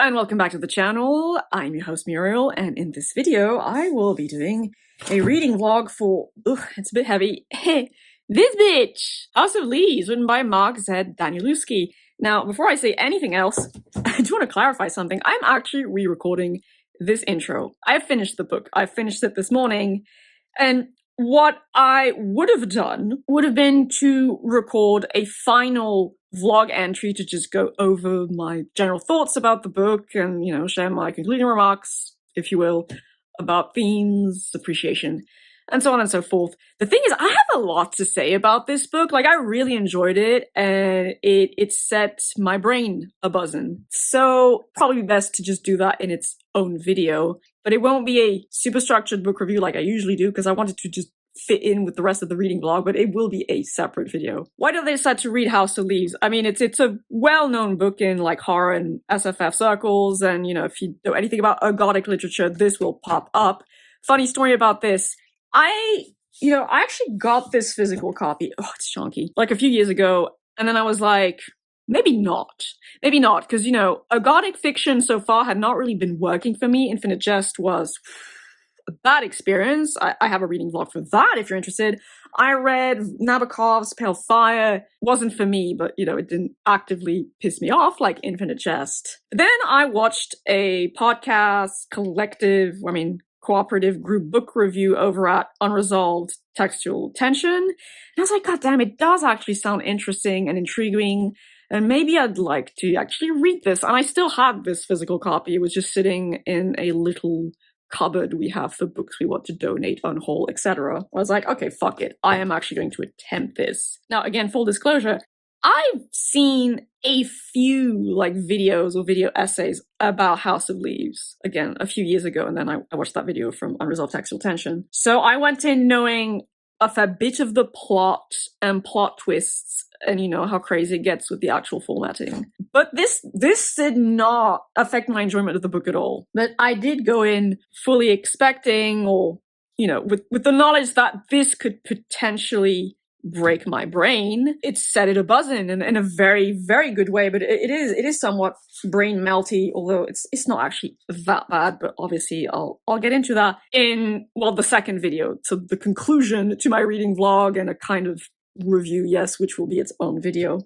and welcome back to the channel. I'm your host Muriel, and in this video I will be doing a reading vlog for, it's a bit heavy, this bitch! House of Leaves, written by Mark Z. Danielewski. Now, before I say anything else, I do want to clarify something. I'm actually re-recording this intro. I finished the book. I finished it this morning, and what I would have done would have been to record a final vlog entry to just go over my general thoughts about the book and, you know, share my concluding remarks, if you will, about themes, appreciation, and so on and so forth. The thing is, I have a lot to say about this book. Like, I really enjoyed it, and it set my brain a-buzzing. So, probably best to just do that in its own video. But it won't be a super structured book review like I usually do, because I wanted to just fit in with the rest of the reading vlog, but it will be a separate video. Why did they decide to read Whalestoe Letters? I mean, it's a well-known book in like horror and SFF circles, and you know, if you know anything about ergodic literature, this will pop up. Funny story about this. I actually got this physical copy. Oh, it's chunky. Like a few years ago, and then I was like, maybe not, because you know, ergodic fiction so far had not really been working for me. Infinite Jest was a bad experience. I have a reading vlog for that if you're interested. I read Nabokov's Pale Fire. Wasn't for me, but you know, it didn't actively piss me off like Infinite Jest. Then I watched a podcast cooperative group book review over at Unresolved Textual Tension. And I was like, God damn, it does actually sound interesting and intriguing. And maybe I'd like to actually read this. And I still had this physical copy. It was just sitting in a little cupboard we have for books we want to donate, unhaul, etc. I was like, okay, fuck it. I am actually going to attempt this. Now, again, full disclosure, I've seen a few like videos or video essays about House of Leaves, again, a few years ago, and then I watched that video from Unresolved Textual Tension. So I went in knowing a fair bit of the plot and plot twists, and you know how crazy it gets with the actual formatting. But this did not affect my enjoyment of the book at all. But I did go in fully expecting, or you know, with the knowledge that this could potentially break my brain. It set it a-buzzing in a very, very good way, but it is somewhat brain melty, although it's not actually that bad, but obviously I'll get into that in, well, the second video, so the conclusion to my reading vlog and a kind of review, yes, which will be its own video.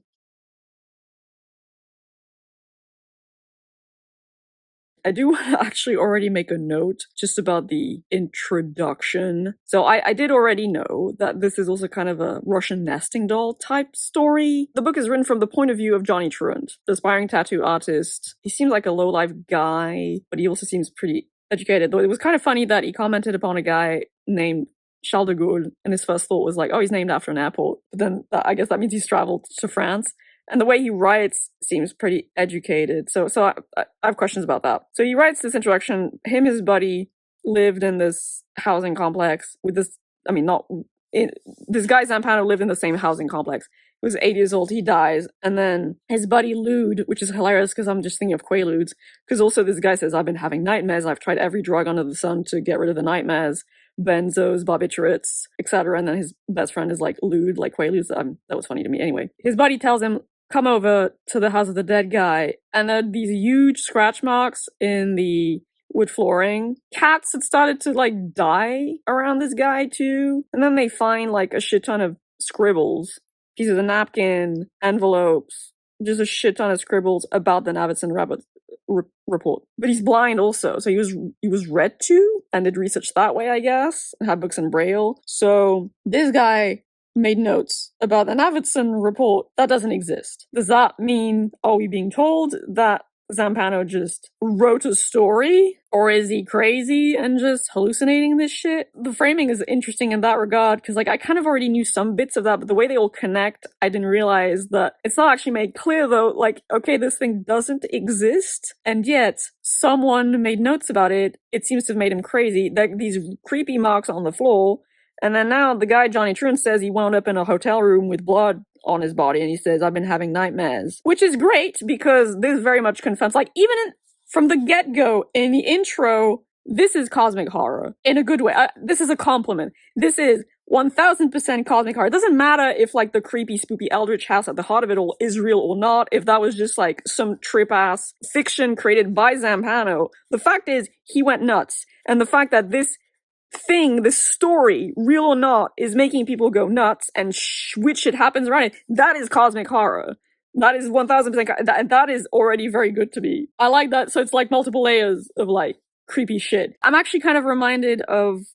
I do want to actually already make a note just about the introduction. So I did already know that this is also kind of a Russian nesting doll type story. The book is written from the point of view of Johnny Truant, the aspiring tattoo artist. He seems like a low-life guy, but he also seems pretty educated. Though it was kind of funny that he commented upon a guy named Charles de Gaulle, and his first thought was like, oh, he's named after an airport. But then I guess that means he's traveled to France. And the way he writes seems pretty educated. So I have questions about that. So he writes this introduction. Him and his buddy lived in this housing complex with this, this guy Zampano lived in the same housing complex. He was 8 years old. He dies. And then his buddy Lude, which is hilarious because I'm just thinking of Quaaludes. Because also this guy says, I've been having nightmares. I've tried every drug under the sun to get rid of the nightmares. Benzos, barbiturates, etc. And then his best friend is like Lude, like Quaaludes. That was funny to me. Anyway, his buddy tells him, come over to the house of the dead guy, and there are these huge scratch marks in the wood flooring. Cats had started to like die around this guy too, and then they find like a shit ton of scribbles, pieces of napkin, envelopes, just a shit ton of scribbles about the Navidson report. But he's blind also, so he was read to and did research that way, I guess, and had books in Braille. So this guy made notes about the Navidson report that doesn't exist. Does that mean, are we being told that Zampano just wrote a story? Or is he crazy and just hallucinating this shit? The framing is interesting in that regard, because like I kind of already knew some bits of that, but the way they all connect, I didn't realize that it's not actually made clear though, like, okay, this thing doesn't exist, and yet someone made notes about it. It seems to have made him crazy. Like these creepy marks on the floor. And then now the guy, Johnny Truant, says he wound up in a hotel room with blood on his body, and he says, I've been having nightmares. Which is great, because this very much confirms, like, even from the get-go, in the intro, This is cosmic horror in a good way. This is a compliment. This is 1000% cosmic horror. It doesn't matter if like the creepy, spoopy eldritch house at the heart of it all is real or not, if that was just like some trip-ass fiction created by Zampano. The fact is, he went nuts. And the fact that this thing, this story, real or not, is making people go nuts and weird shit happens around it, that is cosmic horror. That is 1000%, that is already very good to me. I like that, so it's like multiple layers of like creepy shit. I'm actually kind of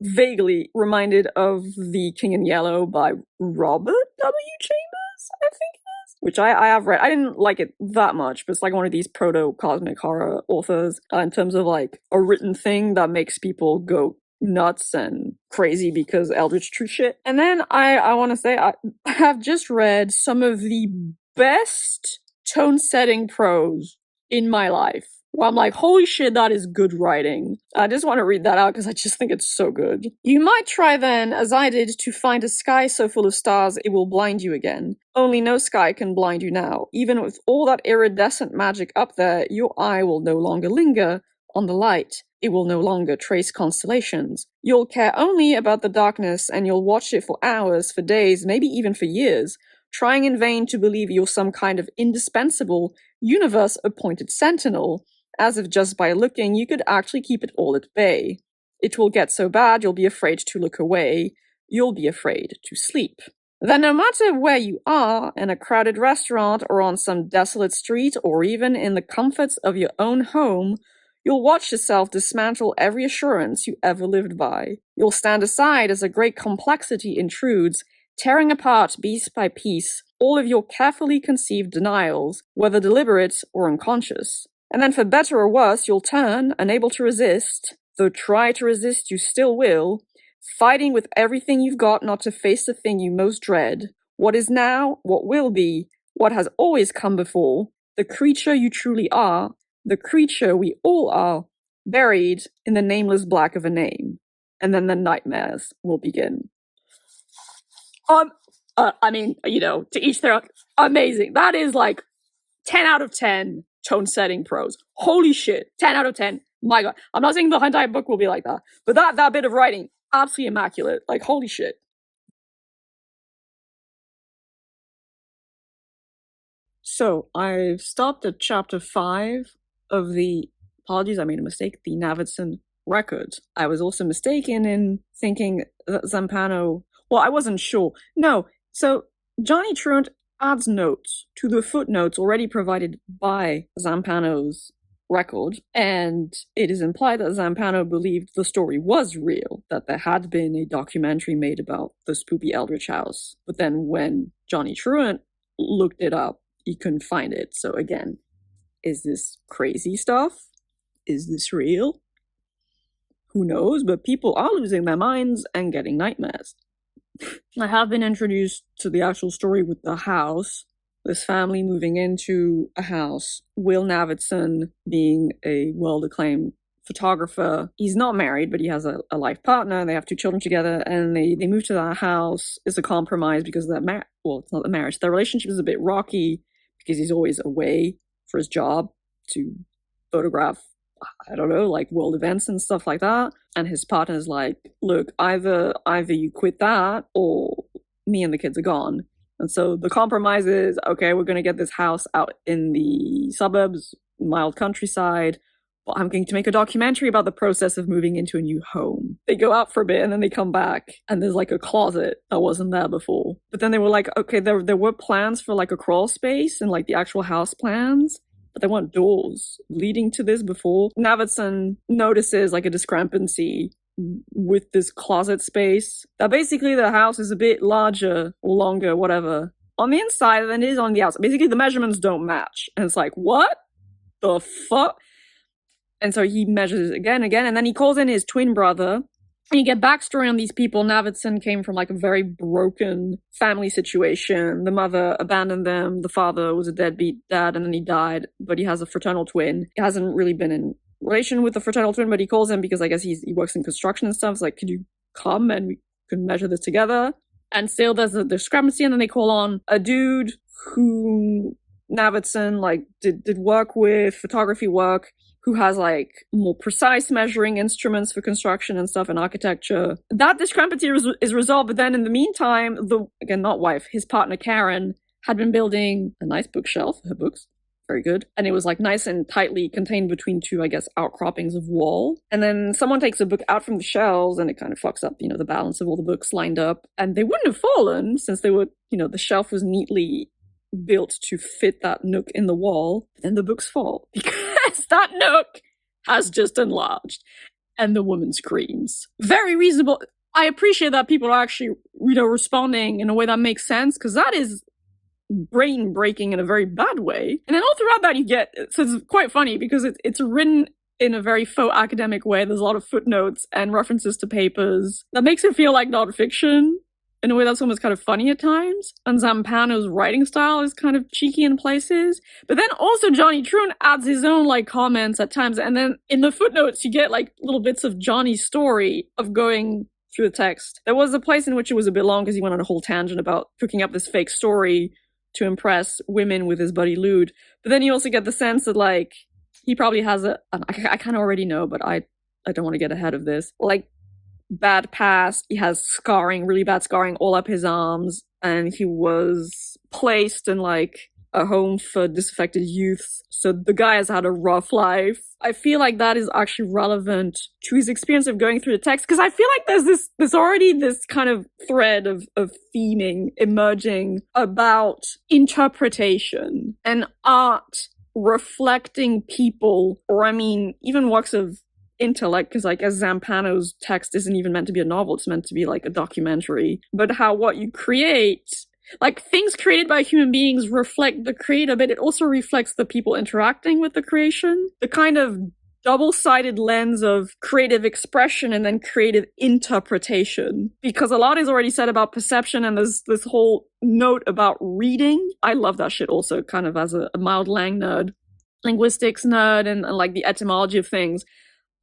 vaguely reminded of The King in Yellow by Robert W. Chambers, I think it is, which I have read. I didn't like it that much, but it's like one of these proto-cosmic horror authors in terms of like a written thing that makes people go nuts and crazy because eldritch true shit. And then I want to say I have just read some of the best tone-setting prose in my life. Well, I'm like, holy shit, that is good writing. I just want to read that out because I just think it's so good. You might try then, as I did, to find a sky so full of stars it will blind you again. Only no sky can blind you now. Even with all that iridescent magic up there, your eye will no longer linger on the light. It will no longer trace constellations. You'll care only about the darkness, and you'll watch it for hours, for days, maybe even for years, trying in vain to believe you're some kind of indispensable, universe-appointed sentinel, as if just by looking you could actually keep it all at bay. It will get so bad you'll be afraid to look away. You'll be afraid to sleep. Then no matter where you are, in a crowded restaurant or on some desolate street or even in the comforts of your own home, you'll watch yourself dismantle every assurance you ever lived by. You'll stand aside as a great complexity intrudes, tearing apart piece by piece all of your carefully conceived denials, whether deliberate or unconscious. And then for better or worse, you'll turn, unable to resist, though try to resist you still will, fighting with everything you've got not to face the thing you most dread, what is now, what will be, what has always come before, the creature you truly are, the creature we all are, buried in the nameless black of a name. And then the nightmares will begin. I mean, you know, to each their own. Amazing. That is like 10 out of 10 tone-setting prose. Holy shit. 10 out of 10. My god. I'm not saying the entire book will be like that, but that bit of writing, absolutely immaculate. Like, holy shit. So, I've stopped at chapter 5 of the, apologies, I made a mistake, the Navidson record. I was also mistaken in thinking that Zampano, well, I wasn't sure. No, so Johnny Truant adds notes to the footnotes already provided by Zampano's record, and it is implied that Zampano believed the story was real, that there had been a documentary made about the spoopy Eldritch House. But then when Johnny Truant looked it up, he couldn't find it. So again, is this crazy stuff? Is this real? Who knows, but people are losing their minds and getting nightmares. I have been introduced to the actual story with the house, this family moving into a house, Will Navidson being a well-acclaimed photographer. He's not married, but he has a life partner, they have 2 children together, and they move to that house. It's a compromise because of that well, it's not the marriage. Their relationship is a bit rocky because he's always away for his job to photograph, I don't know, like world events and stuff like that. And his partner's like, look, either you quit that or me and the kids are gone. And so the compromise is, okay, we're going to get this house out in the suburbs, mild countryside, but I'm going to make a documentary about the process of moving into a new home. They go out for a bit and then they come back and there's like a closet that wasn't there before. But then they were like, okay, there were plans for like a crawl space and like the actual house plans, but there weren't doors leading to this before. Navidson notices like a discrepancy with this closet space, that basically the house is a bit larger or longer, whatever, on the inside than it is on the outside. Basically the measurements don't match. And it's like, what the fuck? And so he measures it again, and then he calls in his twin brother. And you get backstory on these people. Navidson came from like a very broken family situation. The mother abandoned them. The father was a deadbeat dad and then he died, but he has a fraternal twin. He hasn't really been in relation with the fraternal twin, but he calls him because I guess he works in construction and stuff. It's like, could you come and we can measure this together? And still there's a discrepancy, and then they call on a dude who Navidson like did work with, photography work, who has like more precise measuring instruments for construction and stuff and architecture. That discrepancy is resolved, but then in the meantime, his partner Karen had been building a nice bookshelf for her books. Very good. And it was like nice and tightly contained between two, I guess, outcroppings of wall. And then someone takes a book out from the shelves and it kind of fucks up, the balance of all the books lined up. And they wouldn't have fallen since they were, the shelf was neatly built to fit that nook in the wall. But then the books fall because that nook has just enlarged. And the woman screams. Very reasonable. I appreciate that people are actually, responding in a way that makes sense, because that is brain breaking in a very bad way. And then all throughout that so it's quite funny because it's written in a very faux academic way. There's a lot of footnotes and references to papers that makes it feel like nonfiction in a way that's almost kind of funny at times. And Zampano's writing style is kind of cheeky in places. But then also Johnny Trune adds his own like comments at times. And then in the footnotes you get like little bits of Johnny's story of going through the text. There was a place in which it was a bit long because he went on a whole tangent about cooking up this fake story to impress women with his buddy Lude. But then you also get the sense that, like, he probably has I kind of already know, but I don't want to get ahead of this. Like, bad past, he has scarring, really bad scarring all up his arms, and he was placed in, like, a home for disaffected youths. So the guy has had a rough life. I feel like that is actually relevant to his experience of going through the text, because I feel like there's already this kind of thread of theming emerging about interpretation and art reflecting people, or even works of intellect, because like as Zampano's text isn't even meant to be a novel, it's meant to be like a documentary, but how what you create, like things created by human beings reflect the creator, but it also reflects the people interacting with the creation. The kind of double-sided lens of creative expression and then creative interpretation. Because a lot is already said about perception, and there's this whole note about reading. I love that shit also, kind of as a mild linguistics nerd, and like the etymology of things.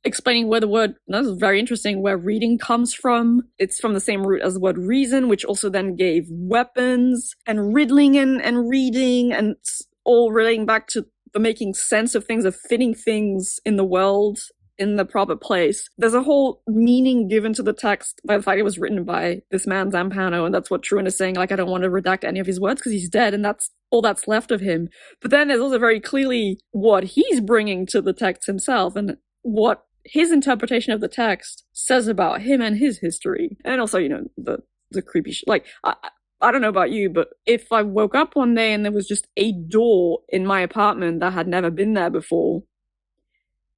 Explaining where the word, that was very interesting, where reading comes from. It's from the same root as the word reason, which also then gave weapons, and riddling and reading, and all relating back to the making sense of things, of fitting things in the world in the proper place. There's a whole meaning given to the text by the fact it was written by this man Zampano, and that's what Trune is saying, like, I don't want to redact any of his words because he's dead, and that's all that's left of him. But then there's also very clearly what he's bringing to the text himself, and what his interpretation of the text says about him and his history. And also, the creepy like, I don't know about you, but if I woke up one day and there was just a door in my apartment that had never been there before,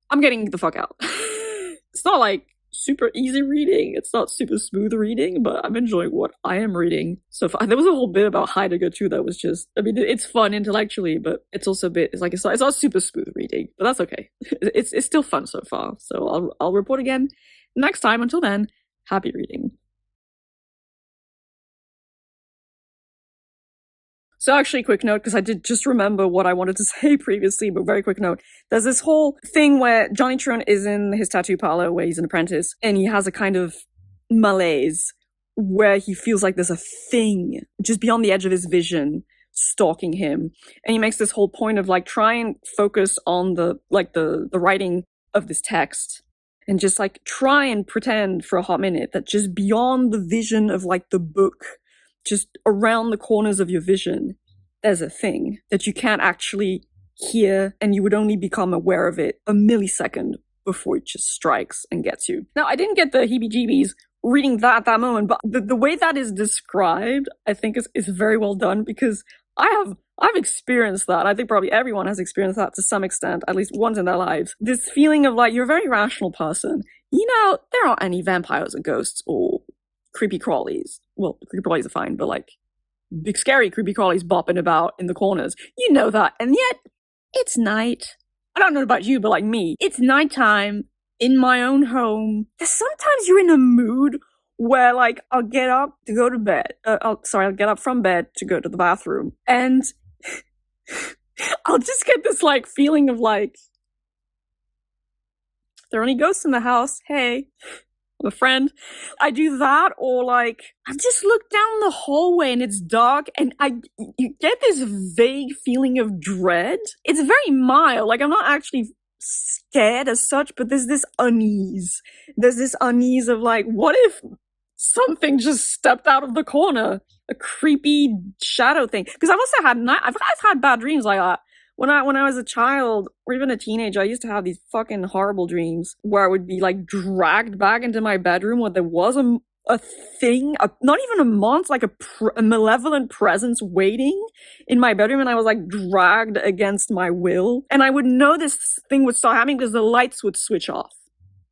I'm getting the fuck out. It's not like super easy reading, it's not super smooth reading, but I'm enjoying what I am reading so far. There was a whole bit about Heidegger too that was just, it's fun intellectually, but it's also a bit, it's not super smooth reading, but that's okay. It's still fun so far, so I'll report again next time. Until then, happy reading. So actually, quick note, because I did just remember what I wanted to say previously, but very quick note. There's this whole thing where Johnny Trune is in his tattoo parlor where he's an apprentice, and he has a kind of malaise where he feels like there's a thing just beyond the edge of his vision stalking him. And he makes this whole point of like, try and focus on the writing of this text, and just like try and pretend for a hot minute that just beyond the vision of like the book, just around the corners of your vision, there's a thing that you can't actually hear, and you would only become aware of it a millisecond before it just strikes and gets you. Now, I didn't get the heebie-jeebies reading that at that moment, but the way that is described, I think is very well done, because I've experienced that. I think probably everyone has experienced that to some extent, at least once in their lives. This feeling of like, you're a very rational person. There aren't any vampires or ghosts or creepy crawlies. Well, creepy crawlies are fine, but like big scary creepy crawlies bopping about in the corners. You know that, and yet it's night. I don't know about you, but like me, it's nighttime in my own home. Sometimes you're in a mood where like I'll get up to go to bed. I'll get up from bed to go to the bathroom, and I'll just get this like feeling of like, there are any ghosts in the house? Hey, a friend. I do that, or like I just look down the hallway and it's dark, and you get this vague feeling of dread. It's very mild. Like, I'm not actually scared as such, but there's this unease. There's this unease of like, what if something just stepped out of the corner? A creepy shadow thing. Because I've also had I've had bad dreams like that. When I was a child or even a teenager, I used to have these fucking horrible dreams where I would be like dragged back into my bedroom where there was a thing, not even a monster, like a malevolent presence waiting in my bedroom, and I was like dragged against my will. And I would know this thing would start happening because the lights would switch off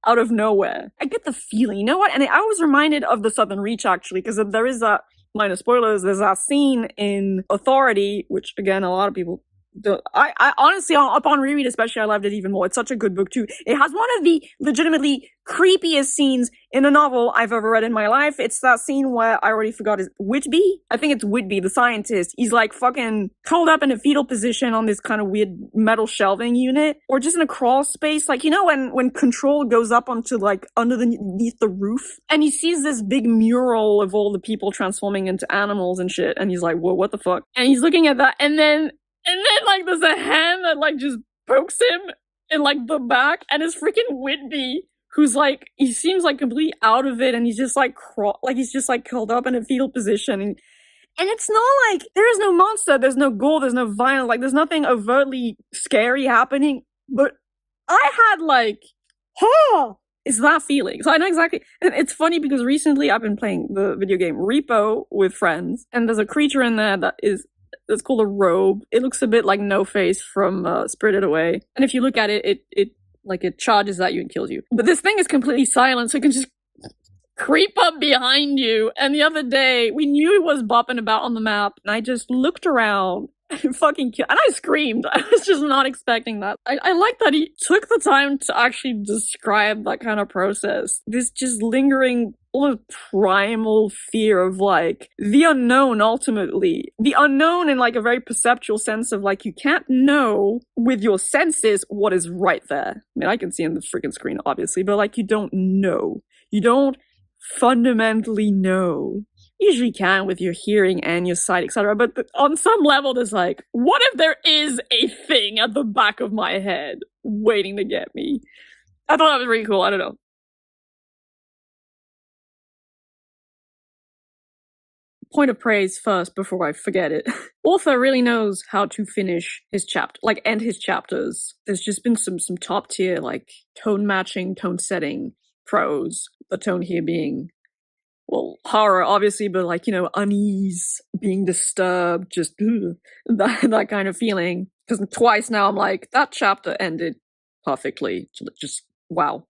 out of nowhere. I get the feeling, you know what? And I was reminded of the Southern Reach actually, because there is that, minor spoilers, there's that scene in Authority, which again, a lot of people I honestly, upon reread especially, I loved it even more. It's such a good book too. It has one of the legitimately creepiest scenes in a novel I've ever read in my life. It's that scene where I already forgot his Whitby? I think it's Whitby, the scientist. He's like fucking curled up in a fetal position on this kind of weird metal shelving unit, or just in a crawl space. Like, you know, when Control goes up onto like underneath the roof, and he sees this big mural of all the people transforming into animals and shit, and he's like, whoa, what the fuck? And he's looking at that, and then like there's a hand that like just pokes him in like the back, and it's freaking Whitby, who's like, he seems like completely out of it, and he's just like he's just like curled up in a fetal position, and it's not like there is no monster, there's no gore, there's no violence, like there's nothing overtly scary happening, but I had like, it's that feeling. So I know exactly, and it's funny because recently I've been playing the video game Repo with friends, and there's a creature in there that's called a robe. It looks a bit like No Face from Spirited Away. And if you look at it, it charges at you and kills you. But this thing is completely silent, so it can just creep up behind you. And the other day, we knew it was bopping about on the map, and I just looked around and fucking killed, and I screamed. I was just not expecting that. I like that he took the time to actually describe that kind of process. This just lingering, almost primal fear of like the unknown, ultimately. The unknown in like a very perceptual sense of like, you can't know with your senses what is right there. I mean, I can see on the freaking screen, obviously, but like, you don't know. You don't fundamentally know. You usually can with your hearing and your sight, etc. But on some level, there's like, what if there is a thing at the back of my head waiting to get me? I thought that was really cool. I don't know. Point of praise first before I forget it. Author really knows how to finish his chapter, like end his chapters. There's just been some top tier, like tone matching, tone setting prose. The tone here being, well, horror, obviously, but like, you know, unease, being disturbed, just that kind of feeling. Because twice now I'm like, that chapter ended perfectly. Just wow.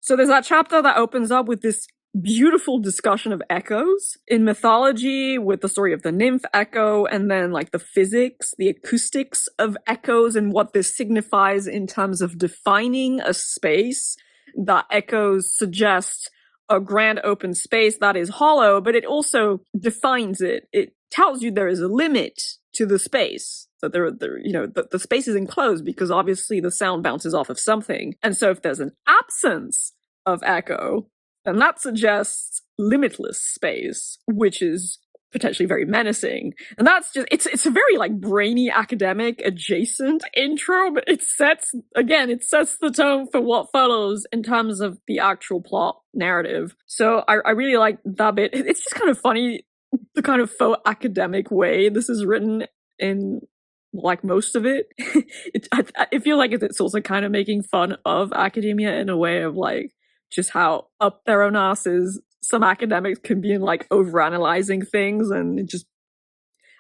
So there's that chapter that opens up with this beautiful discussion of echoes in mythology, with the story of the nymph echo, and then like the physics, the acoustics of echoes, and what this signifies in terms of defining a space. That echoes suggest a grand open space that is hollow, but it also defines it. It tells you there is a limit to the space. That the space is enclosed because obviously the sound bounces off of something. And so if there's an absence of echo, then that suggests limitless space, which is potentially very menacing. And that's just, it's a very like brainy academic adjacent intro, but it sets the tone for what follows in terms of the actual plot narrative. So I really like that bit. It's just kind of funny, the kind of faux academic way this is written in, like, most of it. I feel like it's also kind of making fun of academia in a way of like just how up their own asses some academics can be in like overanalyzing things, and it just,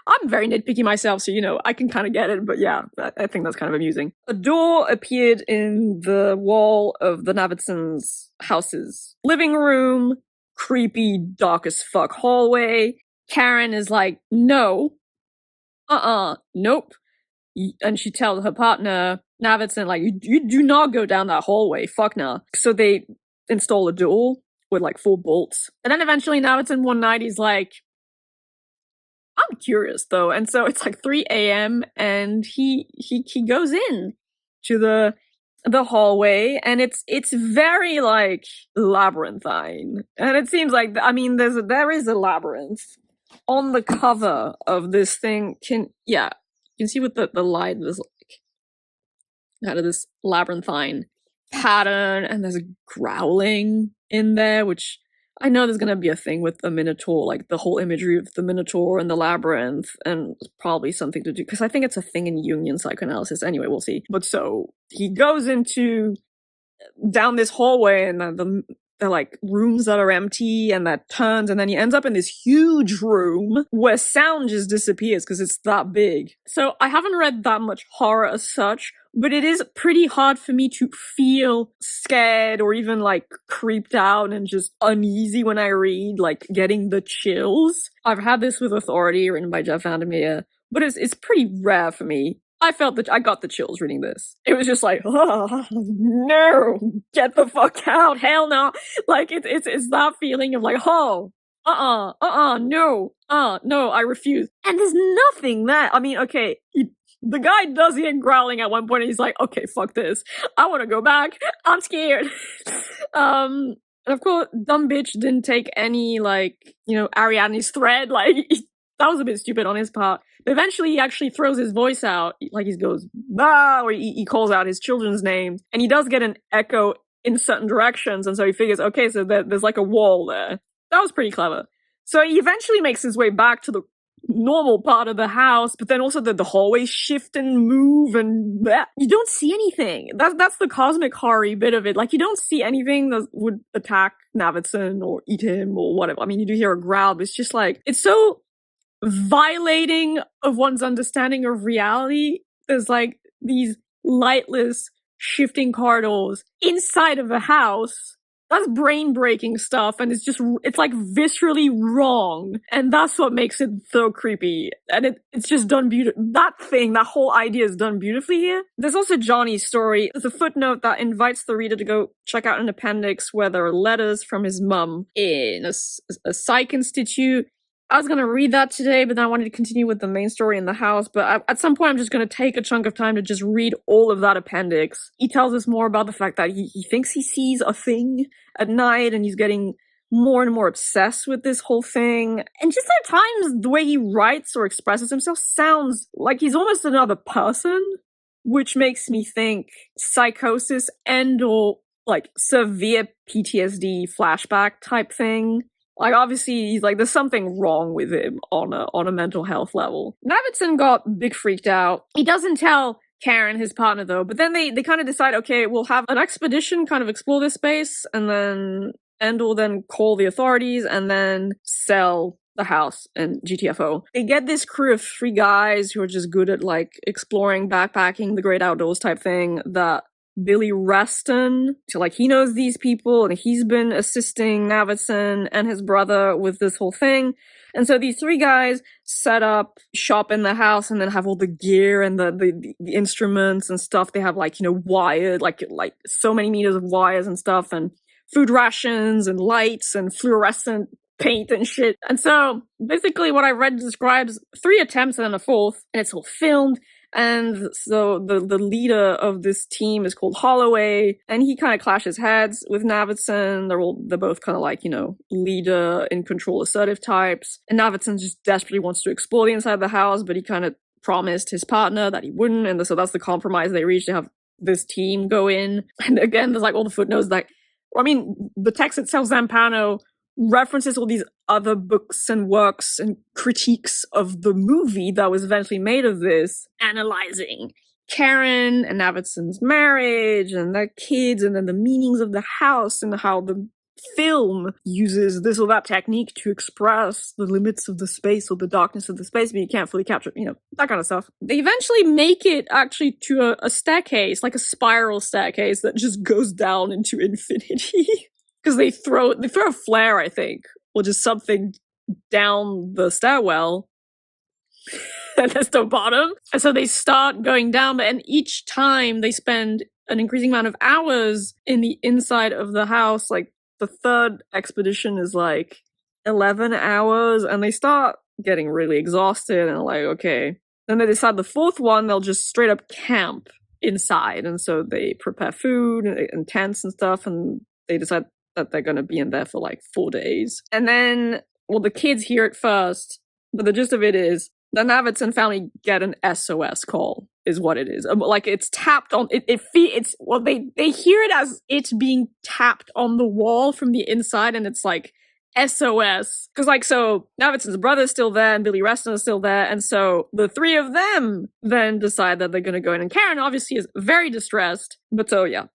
I'm very nitpicky myself, so you know, I can kind of get it, but yeah, I think that's kind of amusing. A door appeared in the wall of the Navidsons' house's living room. Creepy, dark as fuck hallway. Karen is like, no. Nope. And she tells her partner, Navidson, like, you do not go down that hallway, fuck nah. So they install a door with like 4 bolts. And then eventually Navidson one night, he's like, I'm curious though. And so it's like 3 a.m. and he goes in to the hallway, and it's very like labyrinthine. And it seems like, I mean, there is a labyrinth on the cover of this thing. You can see what the light is like. out of this labyrinthine pattern, and there's a growling in there, which I know there's gonna be a thing with the Minotaur, like the whole imagery of the Minotaur and the Labyrinth, and probably something to do, because I think it's a thing in Jungian psychoanalysis. Anyway, we'll see. But so, he goes down this hallway, and the like rooms that are empty, and that turns, and then he ends up in this huge room where sound just disappears because it's that big. So I haven't read that much horror as such, but it is pretty hard for me to feel scared or even like creeped out and just uneasy when I read, like getting the chills. I've had this with Authority, written by Jeff Vandermeer, but it's pretty rare for me. I felt that I got the chills reading this. It was just like, oh, no, get the fuck out, hell no. Like, it's that feeling of like, oh, no, I refuse. And there's nothing that, I mean, okay, the guy does hear growling at one point, and he's like, okay, fuck this. I want to go back. I'm scared. And of course, dumb bitch didn't take any, like, Ariadne's thread, like, that was a bit stupid on his part. But eventually he actually throws his voice out, like he goes, bah, or he calls out his children's names. And he does get an echo in certain directions, and so he figures, okay, so there's like a wall there. That was pretty clever. So he eventually makes his way back to the normal part of the house, but then also the hallways shift and move, and bleh. You don't see anything. That's the cosmic horror bit of it. Like, you don't see anything that would attack Navidson or eat him or whatever. I mean, you do hear a growl, but it's just like, it's so violating of one's understanding of reality. There's like these lightless shifting corridors inside of a house. That's brain-breaking stuff, and it's like viscerally wrong, and that's what makes it so creepy. And it's just done beautifully. That whole idea is done beautifully here. There's also Johnny's story. There's a footnote that invites the reader to go check out an appendix where there are letters from his mum in a psych institute. I was going to read that today, but then I wanted to continue with the main story in the house. But at some point, I'm just going to take a chunk of time to just read all of that appendix. He tells us more about the fact that he thinks he sees a thing at night, and he's getting more and more obsessed with this whole thing. And just at times, the way he writes or expresses himself sounds like he's almost another person, which makes me think psychosis and or like severe PTSD flashback type thing. Like, obviously, he's like, there's something wrong with him on a mental health level. Navidson got big freaked out. He doesn't tell Karen, his partner, though, but then they kind of decide, okay, we'll have an expedition kind of explore this space, and we'll then call the authorities, and then sell the house and GTFO. They get this crew of 3 guys who are just good at, like, exploring, backpacking, the great outdoors type thing, that Billy Reston, so like he knows these people, and he's been assisting Navidson and his brother with this whole thing. And so these 3 guys set up shop in the house, and then have all the gear and the instruments and stuff. They have like, wired, like so many meters of wires and stuff, and food rations and lights and fluorescent paint and shit. And so basically what I read describes 3 attempts and then a 4th, and it's all filmed. And so the leader of this team is called Holloway, and he kind of clashes heads with Navidson. They're both kind of like, leader in control assertive types. And Navidson just desperately wants to explore the inside of the house, but he kind of promised his partner that he wouldn't. And so that's the compromise they reached, to have this team go in. And again, there's like all the footnotes, like, the text itself, Zampano references all these other books and works and critiques of the movie that was eventually made of this, analyzing Karen and Navidson's marriage and their kids, and then the meanings of the house, and how the film uses this or that technique to express the limits of the space or the darkness of the space, but you can't fully capture, that kind of stuff. They eventually make it actually to a staircase, like a spiral staircase that just goes down into infinity. Because they throw a flare, I think, or just something down the stairwell, and that's the bottom. And so they start going down, and each time they spend an increasing amount of hours in the inside of the house. Like, the 3rd expedition is like 11 hours, and they start getting really exhausted, and like, okay. Then they decide the 4th one, they'll just straight up camp inside, and so they prepare food and tents and stuff, and they decide that they're going to be in there for like 4 days. And then, the kids hear it first, but the gist of it is the Navidson family get an SOS call. is what it is. Like it's tapped on. It's well, they hear it as it's being tapped on the wall from the inside, and it's like SOS. Because like so, Navidson's brother's still there, and Billy Reston is still there, and so the three of them then decide that they're gonna go in. And Karen obviously is very distressed, but so yeah,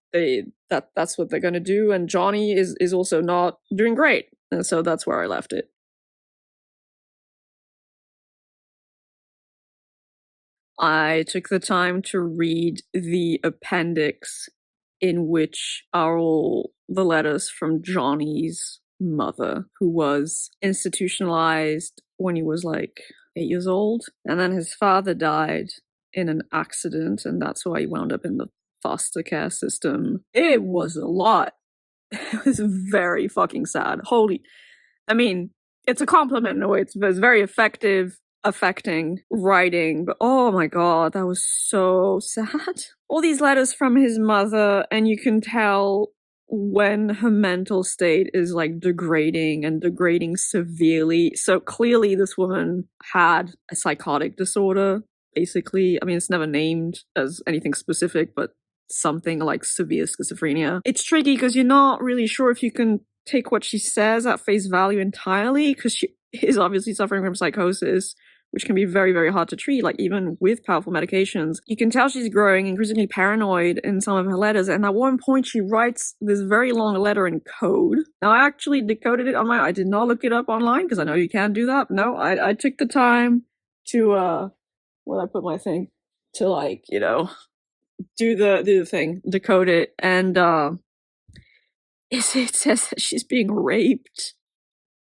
that's what they're gonna do. And Johnny is also not doing great, and so that's where I left it. I took the time to read the appendix in which are all the letters from Johnny's mother, who was institutionalized when he was like 8 years old. And then his father died in an accident, and that's why he wound up in the foster care system. It was a lot. It was very fucking sad. I mean, it's a compliment in a way. It's very effective, affecting writing, but oh my god, that was so sad. All these letters from his mother, and you can tell when her mental state is like degrading and degrading severely. So clearly this woman had a psychotic disorder, basically. I mean, it's never named as anything specific, but something like severe schizophrenia. It's tricky because you're not really sure if you can take what she says at face value entirely, because she is obviously suffering from psychosis, which can be very, very hard to treat, like even with powerful medications. You can tell she's growing increasingly paranoid in some of her letters, and at one point she writes this very long letter in code. Now, I actually decoded it I did not look it up online, because I know you can do that. No, I took the time to, where I put my thing? To like, do the thing, decode it, and it says that she's being raped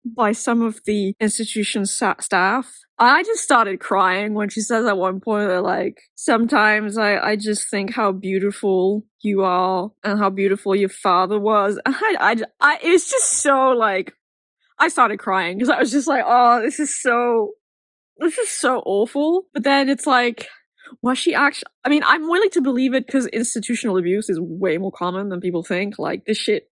by some of the institution's staff. I just started crying when she says at one point that, like, sometimes I just think how beautiful you are and how beautiful your father was. And it's just so, like, I started crying because I was just like, oh, this is so awful. But then it's like, was she actually, I mean, I'm willing to believe it because institutional abuse is way more common than people think. Like, this shit,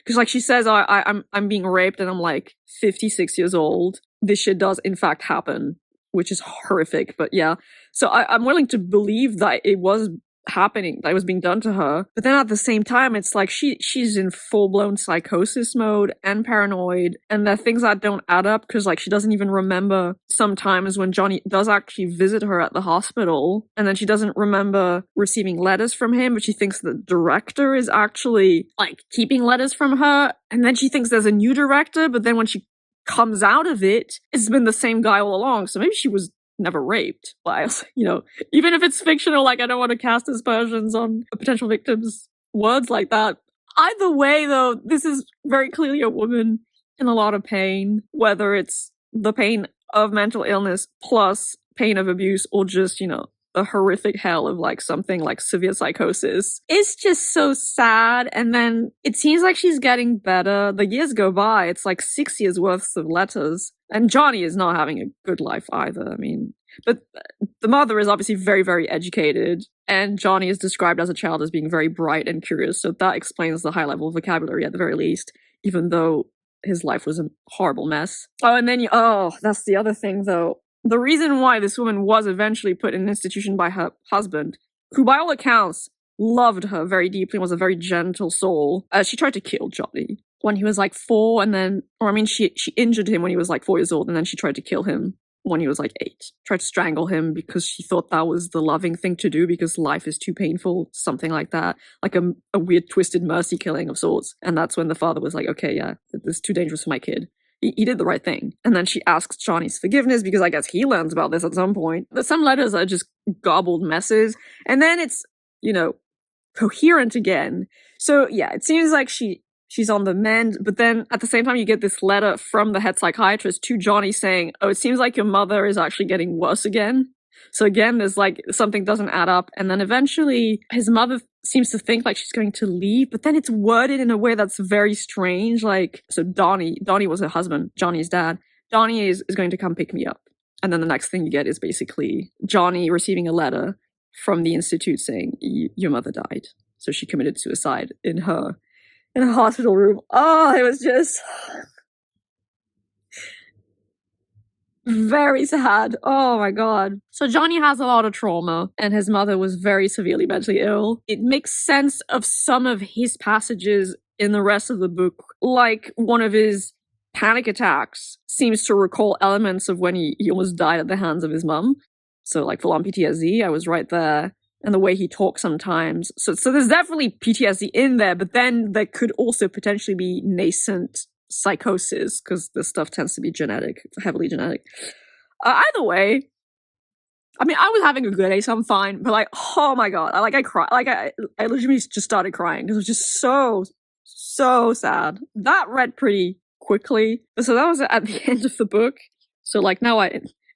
because like she says, I'm being raped and I'm like 56 years old. This shit does in fact happen, which is horrific. But yeah, so I'm willing to believe that it was happening, that it was being done to her. But then at the same time, it's like she's in full-blown psychosis mode and paranoid, and there are things that don't add up because like she doesn't even remember sometimes when Johnny does actually visit her at the hospital, and then she doesn't remember receiving letters from him, but she thinks the director is actually like keeping letters from her, and then she thinks there's a new director, but then when she comes out of it, it's been the same guy all along. So maybe she was never raped. But, even if it's fictional, like I don't want to cast aspersions on a potential victim's words like that. Either way, though, this is very clearly a woman in a lot of pain, whether it's the pain of mental illness plus pain of abuse or just, a horrific hell of like something like severe psychosis. It's just so sad. And then it seems like she's getting better. The years go by. It's like 6 years worth of letters. And Johnny is not having a good life either. I mean, but the mother is obviously very, very educated. And Johnny is described as a child as being very bright and curious. So that explains the high level of vocabulary at the very least, even though his life was a horrible mess. Oh, and then that's the other thing though. The reason why this woman was eventually put in an institution by her husband, who by all accounts loved her very deeply and was a very gentle soul, she tried to kill Johnny when he was like 4, and then, she injured him when he was like 4 years old, and then she tried to kill him when he was like 8. Tried to strangle him because she thought that was the loving thing to do because life is too painful, something like that. Like a weird twisted mercy killing of sorts. And that's when the father was like, okay, yeah, this is too dangerous for my kid. He did the right thing. And then she asks Johnny's forgiveness because I guess he learns about this at some point. But some letters are just garbled messes. And then it's, coherent again. So yeah, it seems like she's on the mend. But then at the same time, you get this letter from the head psychiatrist to Johnny saying, oh, it seems like your mother is actually getting worse again. So again, there's like something doesn't add up. And then eventually his mother seems to think like she's going to leave, but then it's worded in a way that's very strange. Like, so Donnie was her husband, Johnny's dad. Donnie is going to come pick me up. And then the next thing you get is basically Johnny receiving a letter from the institute saying, your mother died. So she committed suicide in a hospital room. Oh, it was just Very sad. Oh my god. So Johnny has a lot of trauma, and his mother was very severely mentally ill. It makes sense of some of his passages in the rest of the book, like one of his panic attacks seems to recall elements of when he almost died at the hands of his mum. So like full on PTSD, I was right there. And the way he talks sometimes. So there's definitely PTSD in there, but then there could also potentially be nascent psychosis, because this stuff tends to be genetic, heavily genetic. Either way, I mean, I was having a good day, so I'm fine, but like, oh my god, I cried. Like, I literally just started crying, because it was just so sad. That read pretty quickly. So that was at the end of the book. So like now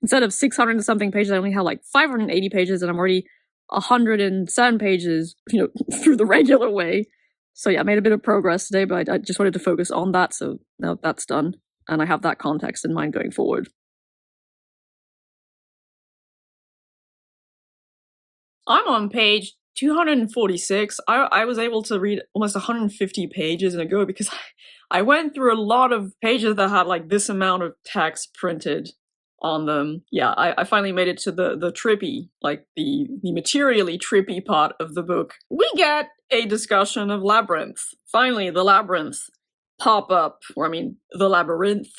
instead of 600 and something pages, I only have like 580 pages, and I'm already 107 pages, through the regular way. So yeah, I made a bit of progress today, but I just wanted to focus on that, so now that's done, and I have that context in mind going forward. I'm on page 246. I was able to read almost 150 pages in a go, because I went through a lot of pages that had like this amount of text printed on them. Yeah, I finally made it to the trippy, like the materially trippy part of the book. We get a discussion of Labyrinth. Finally, the Labyrinth pop up, or I mean, the Labyrinth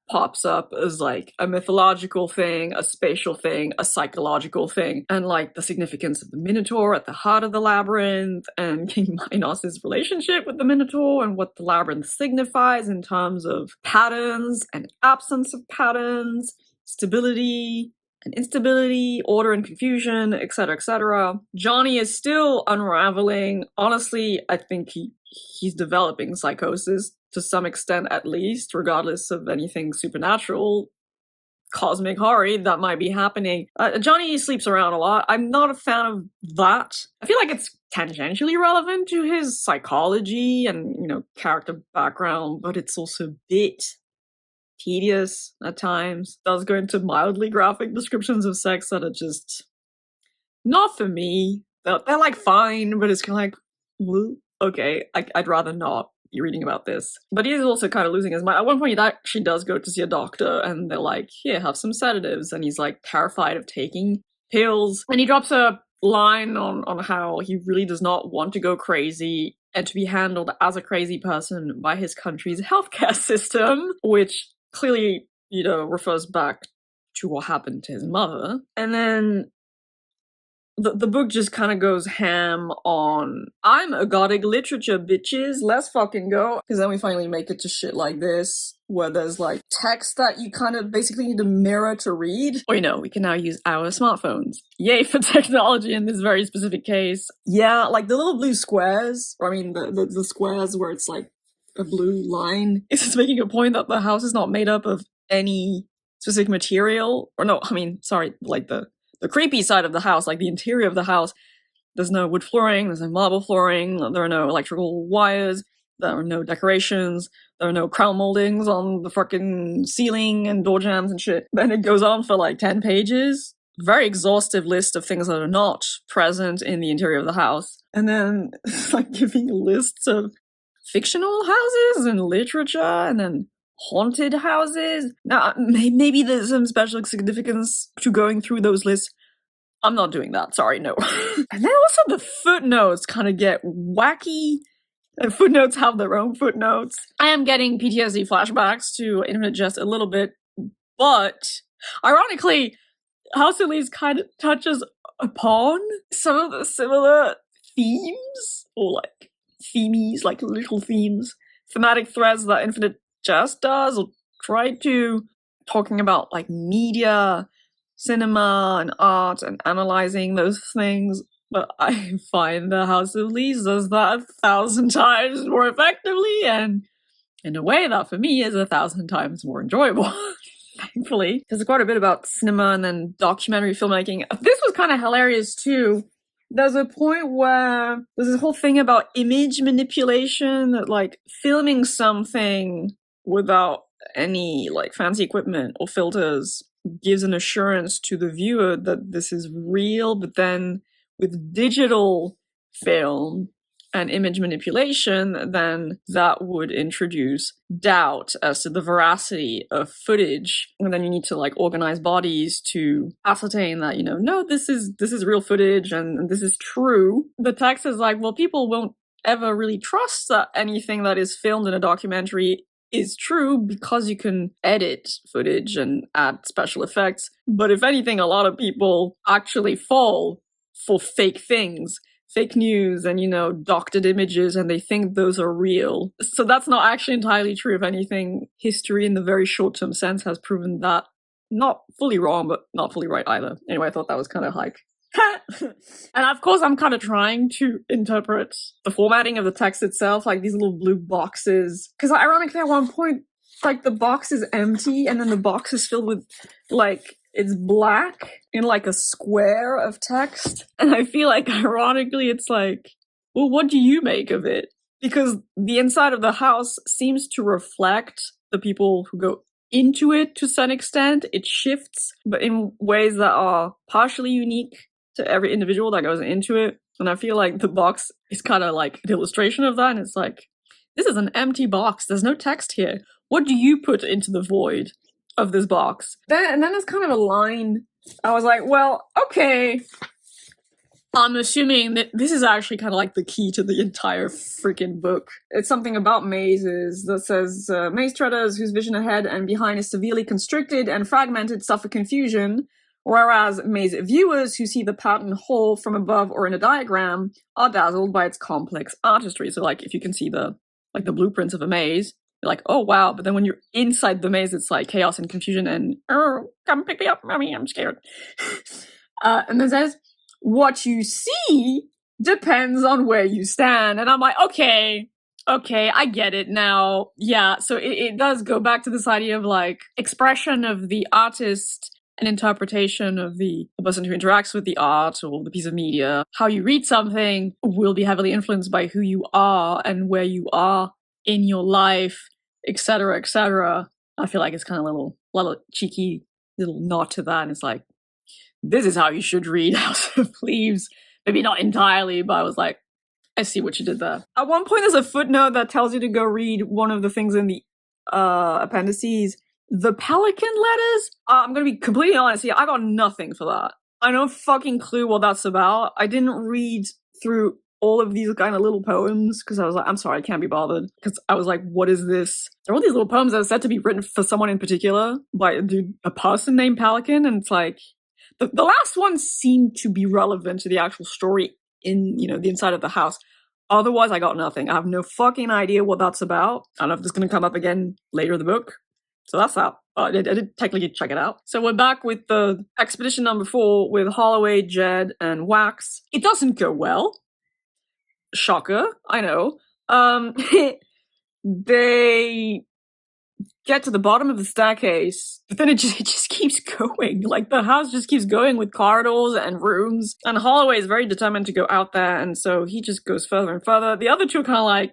pops up as like a mythological thing, a spatial thing, a psychological thing, and like the significance of the Minotaur at the heart of the Labyrinth, and King Minos' relationship with the Minotaur, and what the Labyrinth signifies in terms of patterns and absence of patterns, stability and instability, order and confusion, etc., etc. Johnny is still unraveling. Honestly, I think he's developing psychosis to some extent, at least, regardless of anything supernatural, cosmic horror that might be happening. Johnny sleeps around a lot. I'm not a fan of that. I feel like it's tangentially relevant to his psychology and, character background, but it's also a bit tedious at times. Does go into mildly graphic descriptions of sex that are just not for me. They're like fine, but it's kind of like, well, okay, I'd rather not be reading about this. But he is also kind of losing his mind. At one point, he actually does go to see a doctor, and they're like, here, have some sedatives. And he's like terrified of taking pills. And he drops a line on how he really does not want to go crazy and to be handled as a crazy person by his country's healthcare system, which clearly, refers back to what happened to his mother. And then the book just kind of goes ham on, I'm a gothic literature, bitches, let's fucking go. Because then we finally make it to shit like this, where there's like text that you kind of basically need a mirror to read. Or we can now use our smartphones. Yay for technology in this very specific case. Yeah, like the little blue squares, or I mean the squares where it's like a blue line. It's just making a point that the house is not made up of any specific material. Or no, I mean, sorry, like the creepy side of the house, like the interior of the house. There's no wood flooring, there's no marble flooring, there are no electrical wires, there are no decorations, there are no crown moldings on the fucking ceiling and door jambs and shit. Then it goes on for like 10 pages. Very exhaustive list of things that are not present in the interior of the house. And then it's like giving lists of fictional houses and literature, and then haunted houses. Now, maybe there's some special significance to going through those lists. I'm not doing that, sorry, no. And then also the footnotes kind of get wacky. And footnotes have their own footnotes. I am getting PTSD flashbacks to Infinite Jest a little bit, but ironically, House of Leaves kind of touches upon some of the similar themes, or like themes, like little themes, thematic threads that Infinite Jest does, or try to, talking about like media, cinema, and art, and analyzing those things. But I find the House of Leaves does that 1,000 times more effectively, and in a way that for me is 1,000 times more enjoyable. Thankfully. There's quite a bit about cinema and then documentary filmmaking. This was kind of hilarious too. There's a point where there's this whole thing about image manipulation, that like filming something without any like fancy equipment or filters gives an assurance to the viewer that this is real, but then with digital film, and image manipulation, then that would introduce doubt as to the veracity of footage. And then you need to like organize bodies to ascertain that, no, this is real footage and this is true. The text is like, well, people won't ever really trust that anything that is filmed in a documentary is true because you can edit footage and add special effects. But if anything, a lot of people actually fall for fake things, fake news and, doctored images, and they think those are real. So that's not actually entirely true. If anything, history in the very short-term sense has proven that not fully wrong, but not fully right either. Anyway, I thought that was kind of hype. And of course, I'm kind of trying to interpret the formatting of the text itself, like these little blue boxes. Because ironically, at one point, like the box is empty and then the box is filled with like, it's black in like a square of text. And I feel like ironically, it's like, well, what do you make of it? Because the inside of the house seems to reflect the people who go into it to some extent. It shifts, but in ways that are partially unique to every individual that goes into it. And I feel like the box is kind of like an illustration of that. And it's like, this is an empty box. There's no text here. What do you put into the void of this box? And then there's kind of a line. I was like, well, okay. I'm assuming that this is actually kind of like the key to the entire freaking book. It's something about mazes that says, maze treaders whose vision ahead and behind is severely constricted and fragmented suffer confusion, whereas maze viewers who see the pattern whole from above or in a diagram are dazzled by its complex artistry. So like if you can see the blueprints of a maze, you're like, oh wow, but then when you're inside the maze, it's like chaos and confusion and, oh, come pick me up, mommy, I'm scared. And then says, what you see depends on where you stand. And I'm like, okay, I get it now. Yeah, so it does go back to this idea of like expression of the artist and interpretation of the person who interacts with the art or the piece of media. How you read something will be heavily influenced by who you are and where you are in your life, etc., etc. I feel like it's kind of a little cheeky little nod to that. And it's like, this is how you should read House of Leaves. Maybe not entirely, but I was like, I see what you did there. At one point, there's a footnote that tells you to go read one of the things in the appendices. The Pelican Letters? I'm gonna be completely honest here, I got nothing for that. I no fucking clue what that's about. I didn't read through all of these kind of little poems because I was like, I'm sorry, I can't be bothered. Because I was like, what is this? There are all these little poems that are said to be written for someone in particular by a person named Pelican, and it's like, the last one seemed to be relevant to the actual story in, the inside of the house. Otherwise, I got nothing. I have no fucking idea what that's about. I don't know if it's going to come up again later in the book. So that's that. I did technically check it out. So we're back with the expedition number 4 with Holloway, Jed, and Wax. It doesn't go well. Shocker, I know. They get to the bottom of the staircase, but then it just keeps going. Like, the house just keeps going with corridors and rooms, and Holloway is very determined to go out there, and so he just goes further and further. The other two are kind of like,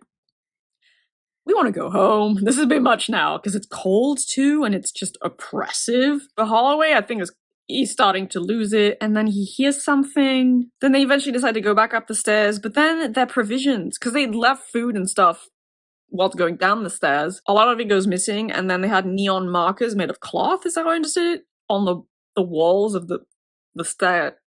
we want to go home. This is a bit much now, because it's cold too, and it's just oppressive. But Holloway, I think, he's starting to lose it, and then he hears something. Then they eventually decide to go back up the stairs, but then their provisions, because they'd left food and stuff while going down the stairs, a lot of it goes missing, and then they had neon markers made of cloth, is that how I understood it? On the walls of the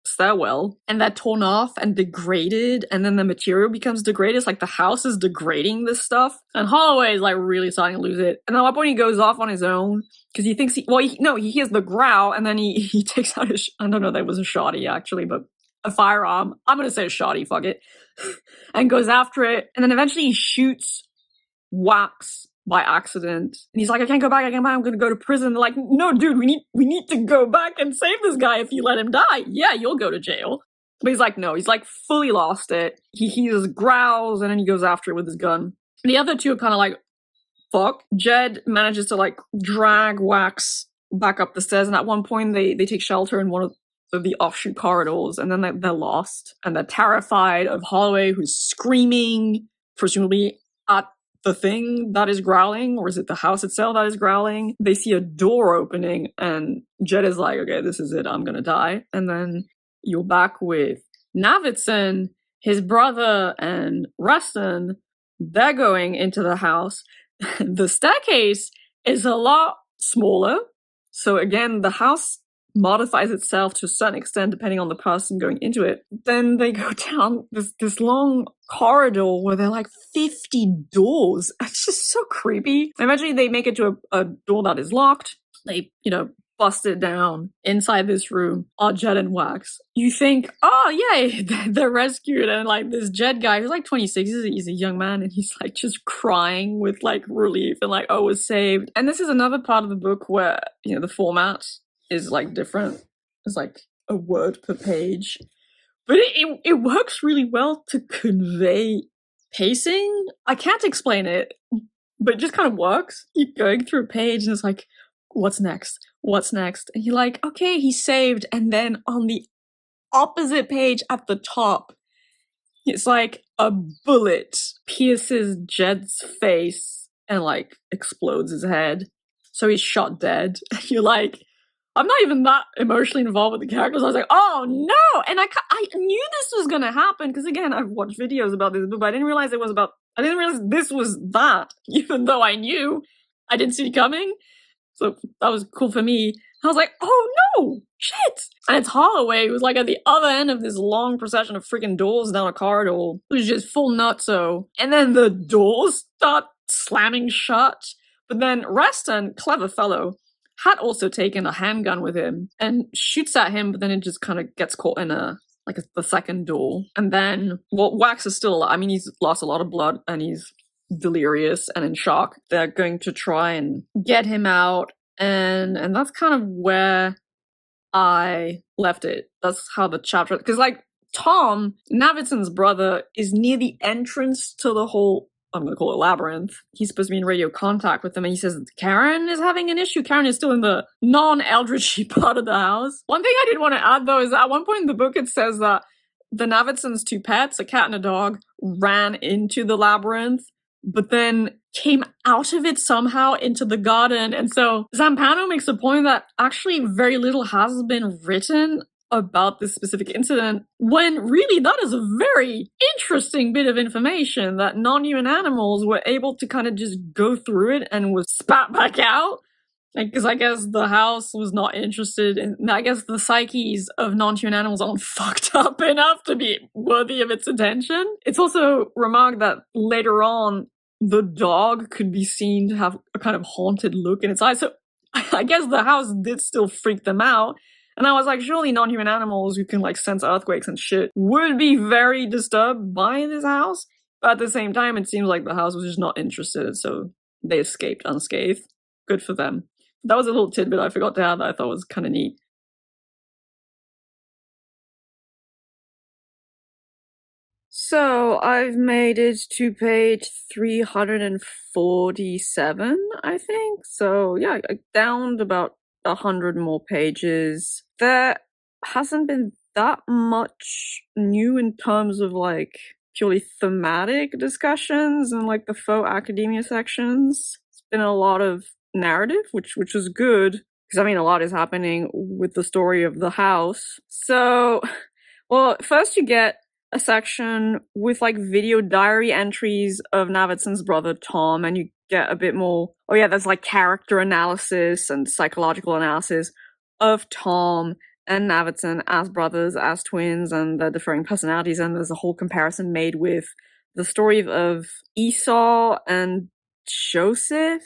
stairwell, and they're torn off and degraded, and then the material becomes degraded. It's like the house is degrading this stuff, and Holloway is like really starting to lose it. And at one point he goes off on his own, because he thinks he hears the growl, and then he takes out I don't know, that was a shotty actually, but a firearm, I'm gonna say a shotty, fuck it, and goes after it, and then eventually he shoots Wax by accident, and he's like, I can't go back, I'm gonna go to prison. They're like, no dude, we need to go back and save this guy. If you let him die, yeah, you'll go to jail. But he's like, no, he's like fully lost it. He hears growls, and then he goes after it with his gun. And the other two are kind of like, fuck. Jed manages to like drag Wax back up the stairs, and at one point they take shelter in one of the offshoot corridors, and then they're lost, and they're terrified of Holloway, who's screaming, presumably at the thing that is growling, or is it the house itself that is growling? They see a door opening, and Jed is like, okay, this is it, I'm gonna die. And then you're back with Navidson, his brother and Rustin, they're going into the house. The staircase is a lot smaller. So again, the house modifies itself to a certain extent depending on the person going into it. Then they go down this long corridor where there are like 50 doors. It's just so creepy. Eventually they make it to a door that is locked. They, bust it down. Inside this room are Jed and Wax. You think, oh yay, they're rescued, and like this Jed guy who's like 26, he's a young man, and he's like just crying with like relief and like, oh, was saved. And this is another part of the book where, the format is like different. It's like a word per page. But it works really well to convey pacing. I can't explain it, but it just kind of works. You're going through a page and it's like, what's next? What's next? And you're like, okay, he's saved. And then on the opposite page at the top, it's like a bullet pierces Jed's face and like explodes his head. So he's shot dead. And you're like, I'm not even that emotionally involved with the characters. I was like, oh no! And I knew this was gonna happen because again, I've watched videos about this book, but I didn't realize I didn't realize this was that, even though I knew. I didn't see it coming. So that was cool for me. I was like, oh no, shit! And it's Holloway, who's like at the other end of this long procession of freaking doors down a corridor, who's just full nutso. And then the doors start slamming shut. But then Reston, clever fellow, had also taken a handgun with him and shoots at him, but then it just kind of gets caught in the second door. And then, Wax is still alive. I mean, he's lost a lot of blood and he's delirious and in shock. They're going to try and get him out, and that's kind of where I left it. That's how the chapter, because like Tom, Navidson's brother, is near the entrance to the whole, I'm gonna call it Labyrinth. He's supposed to be in radio contact with them, and he says Karen is having an issue. Karen is still in the non-Eldritchy part of the house. One thing I did want to add though is that at one point in the book it says that the Navidsons' two pets, a cat and a dog, ran into the labyrinth, but then came out of it somehow into the garden. And so Zampano makes a point that actually very little has been written about this specific incident, when really that is a very interesting bit of information, that non-human animals were able to kind of just go through it and was spat back out. Because I guess the house was not interested in, I guess the psyches of non-human animals aren't fucked up enough to be worthy of its attention. It's also remarked that later on, the dog could be seen to have a kind of haunted look in its eyes. So I guess the house did still freak them out. And I was like, surely non-human animals who can like sense earthquakes and shit would be very disturbed by this house. But at the same time, it seems like the house was just not interested, so they escaped unscathed. Good for them. That was a little tidbit I forgot to add that I thought was kind of neat. So I've made it to page 347, I think. So yeah, I downed about 100 more pages. There hasn't been that much new in terms of like purely thematic discussions and like the faux academia sections. It's been a lot of narrative, which was good, because I mean a lot is happening with the story of the house. So, well, first you get a section with like video diary entries of Navidson's brother Tom, and you get a bit more, there's like character analysis and psychological analysis of Tom and Navidson as brothers, as twins, and their differing personalities, and there's a whole comparison made with the story of Esau and Joseph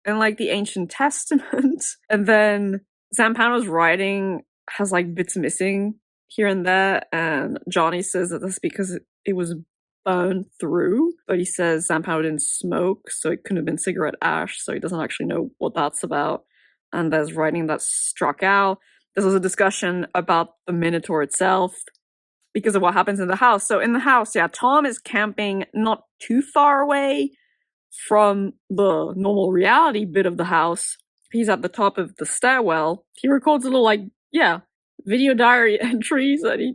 in like the Ancient Testament. And then Zampano's writing has like bits missing here and there, and Johnny says that that's because it was burned through, but he says Zampano didn't smoke, so it couldn't have been cigarette ash, so he doesn't actually know what that's about. And there's writing that's struck out. There's also a discussion about the Minotaur itself because of what happens in the house. So in the house, Tom is camping not too far away from the normal reality bit of the house. He's at the top of the stairwell. He records a little video diary entries, and he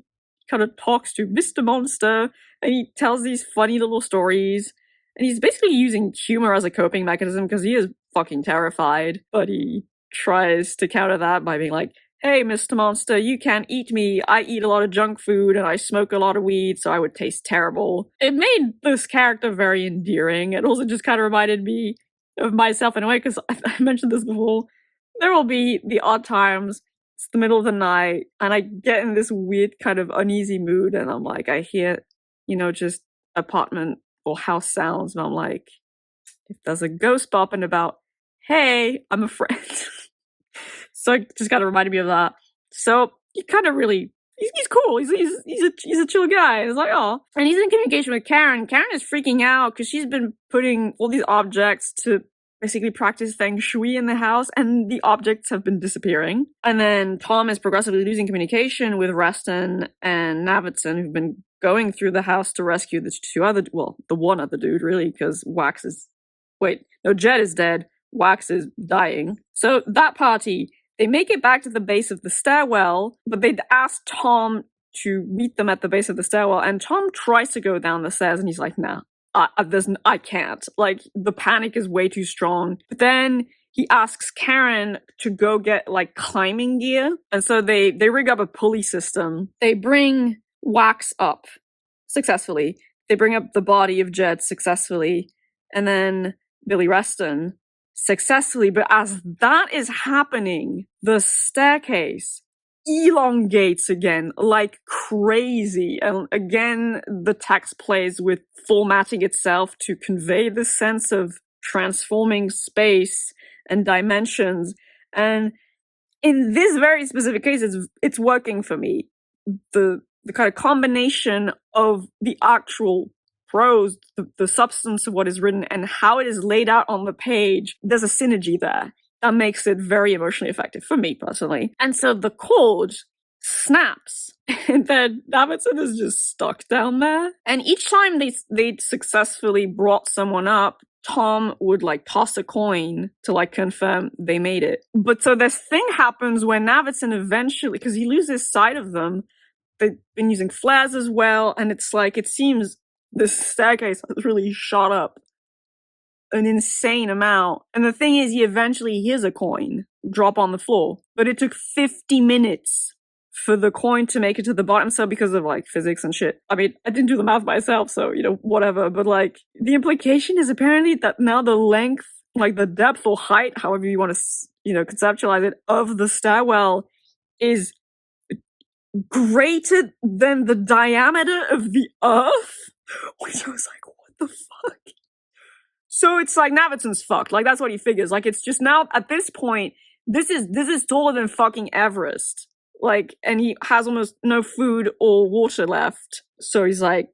kind of talks to Mr. Monster, and he tells these funny little stories, and he's basically using humor as a coping mechanism because he is fucking terrified, but he tries to counter that by being like, hey, Mr. Monster, you can't eat me. I eat a lot of junk food and I smoke a lot of weed, so I would taste terrible. It made this character very endearing. It also just kind of reminded me of myself in a way, because I mentioned this before. There will be the odd times, it's the middle of the night, and I get in this weird kind of uneasy mood, and I'm like, I hear, just apartment or house sounds, and I'm like, if there's a ghost bopping about, hey, I'm a friend. So it just kind of reminded me of that. So he kind of really, he's cool. He's a chill guy. It's like, oh, and he's in communication with Karen. Karen is freaking out because she's been putting all these objects to basically practice feng shui in the house, and the objects have been disappearing. And then Tom is progressively losing communication with Reston and Navidson, who've been going through the house to rescue the the one other dude, really, because Jed is dead. Wax is dying. So that party, they make it back to the base of the stairwell, but they'd asked Tom to meet them at the base of the stairwell, and Tom tries to go down the stairs, and he's like, nah, I can't. Like, the panic is way too strong. But then he asks Karen to go get, like, climbing gear, and so they rig up a pulley system. They bring Wax up successfully. They bring up the body of Jed successfully, and then Billy Reston successfully. But as that is happening, the staircase elongates again like crazy, and again the text plays with formatting itself to convey the sense of transforming space and dimensions. And in this very specific case, it's working for me. The kind of combination of the actual prose, the substance of what is written, and how it is laid out on the page, there's a synergy there that makes it very emotionally effective for me personally. And so the cord snaps, and then Navidson is just stuck down there. And each time they successfully brought someone up, Tom would like toss a coin to like confirm they made it. But so this thing happens where Navidson eventually, because he loses sight of them, they've been using flares as well, and it's like, it seems this staircase has really shot up an insane amount. And the thing is, he eventually hears a coin drop on the floor, but it took 50 minutes for the coin to make it to the bottom. So because of like physics and shit, I mean, I didn't do the math myself, so whatever, but like the implication is apparently that now the length, like the depth or height, however you want to conceptualize it, of the stairwell is greater than the diameter of the earth, which I was like, what the fuck? So it's like Navidson's fucked. Like, that's what he figures. Like, it's just now at this point, this is taller than fucking Everest. Like, and he has almost no food or water left. So he's like,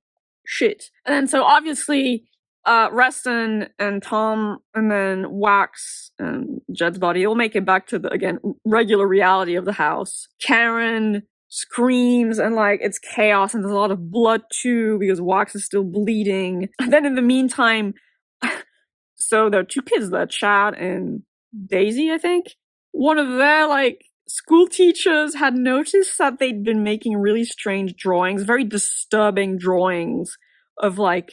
shit. And then so obviously, Reston and Tom and then Wax and Jed's body all make it back to the, again, regular reality of the house. Karen screams and like it's chaos, and there's a lot of blood too because Wax is still bleeding. And then in the meantime, so there are two kids there, Chad and Daisy, I think. One of their like school teachers had noticed that they'd been making really strange drawings, very disturbing drawings of like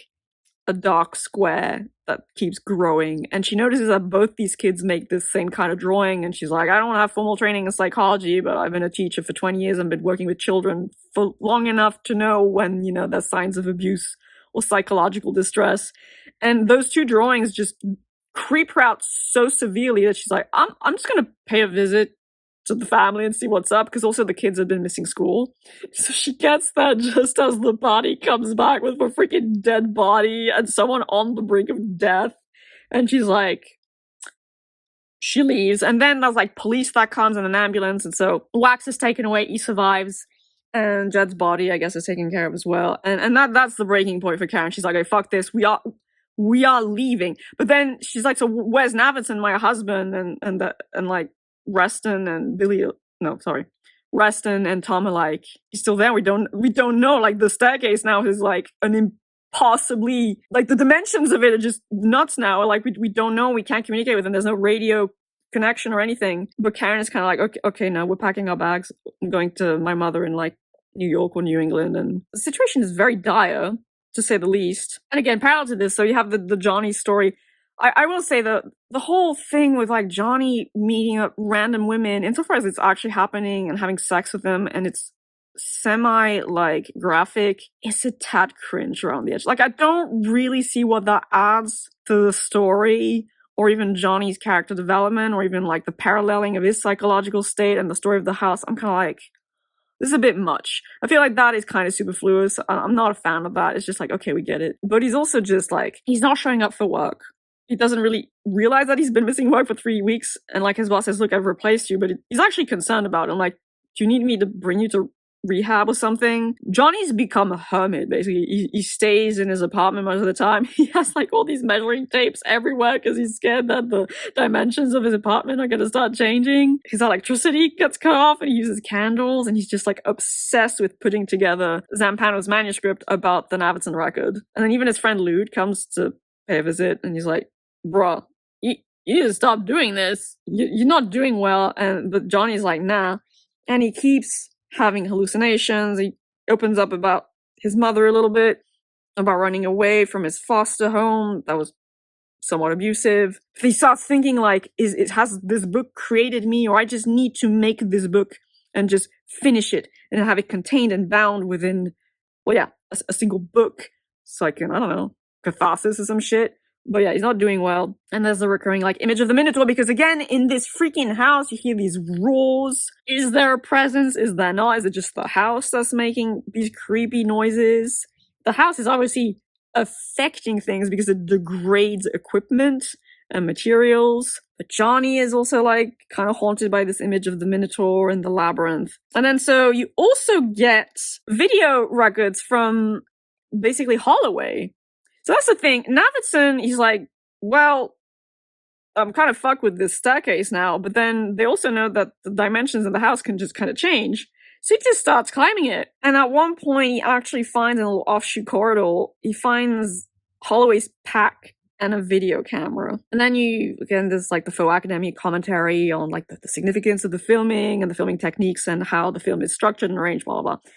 a dark square that keeps growing. And she notices that both these kids make this same kind of drawing, and she's like, I don't have formal training in psychology, but I've been a teacher for 20 years and been working with children for long enough to know when, there's signs of abuse or psychological distress. And those two drawings just creep her out so severely that she's like, I'm just gonna pay a visit to the family and see what's up, because also the kids have been missing school. So she gets there just as the body comes back with a freaking dead body and someone on the brink of death. And she's like, she leaves. And then there's like police that comes and an ambulance. And so Wax is taken away. He survives. And Jed's body, I guess, is taken care of as well. And that's the breaking point for Karen. She's like, okay, fuck this. We are leaving. But then she's like, so where's Navidson, my husband? And like, Reston and Reston and Tom are like, he's still there. We don't know. Like, the staircase now is like an impossibly, like, the dimensions of it are just nuts now. Like, we don't know. We can't communicate with him. There's no radio connection or anything. But Karen is kind of like, okay, no, we're packing our bags. I'm going to my mother in like New York or New England. And the situation is very dire, to say the least. And again, parallel to this, so you have the Johnny story. I will say the whole thing with like Johnny meeting up random women, insofar as it's actually happening and having sex with them, and it's semi like graphic, it's a tad cringe around the edge. Like I don't really see what that adds to the story, or even Johnny's character development, or even like the paralleling of his psychological state and the story of the house. I'm kind of like, this is a bit much. I feel like that is kind of superfluous. I'm not a fan of that. It's just like, okay, we get it. But he's also just like, he's not showing up for work. He doesn't really realize that he's been missing work for 3 weeks. And like his boss says, look, I've replaced you. But he's actually concerned about it. I'm like, do you need me to bring you to rehab or something? Johnny's become a hermit, basically. He stays in his apartment most of the time. He has like all these measuring tapes everywhere because he's scared that the dimensions of his apartment are going to start changing. His electricity gets cut off and he uses candles, and he's just like obsessed with putting together Zampano's manuscript about the Navidson record. And then even his friend Lude comes to pay a visit, and he's like, bruh, you need to stop doing this. You're not doing well. But Johnny's like, nah. And he keeps having hallucinations. He opens up about his mother a little bit, about running away from his foster home that was somewhat abusive. He starts thinking like, has this book created me, or I just need to make this book and just finish it and have it contained and bound within, well, yeah, a single book, so I can, I don't know, catharsis or some shit. But yeah, he's not doing well. And there's the recurring like image of the Minotaur, because again, in this freaking house, you hear these roars. Is there a presence? Is there not? Is it just the house that's making these creepy noises? The house is obviously affecting things because it degrades equipment and materials. But Johnny is also like kind of haunted by this image of the Minotaur and the Labyrinth. And then so you also get video records from basically Holloway. So that's the thing. Navidson, he's like, well, I'm kind of fucked with this staircase now, but then they also know that the dimensions of the house can just kind of change. So he just starts climbing it. And at one point, he actually finds in a little offshoot corridor, he finds Holloway's pack and a video camera. And then there's like the faux academy commentary on like the significance of the filming and the filming techniques and how the film is structured and arranged, blah, blah, blah.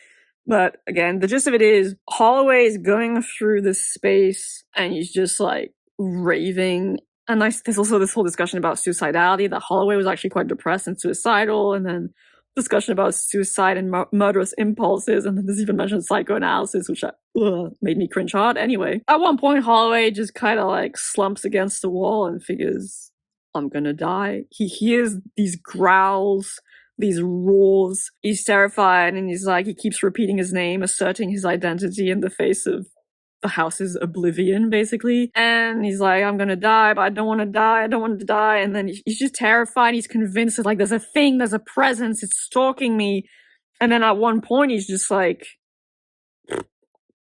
But again, the gist of it is Holloway is going through this space and he's just like raving. And there's also this whole discussion about suicidality, that Holloway was actually quite depressed and suicidal. And then discussion about suicide and murderous impulses. And then there's even mentioned psychoanalysis, which made me cringe hard. Anyway, at one point, Holloway just kind of like slumps against the wall and figures, I'm gonna die. He hears these growls, these roars. He's terrified, and he's like, he keeps repeating his name, asserting his identity in the face of the house's oblivion, basically. And he's like, I'm gonna die, but I don't want to die. I don't want to die. And then he's just terrified. He's convinced that like there's a thing, there's a presence, it's stalking me. And then at one point, he's just like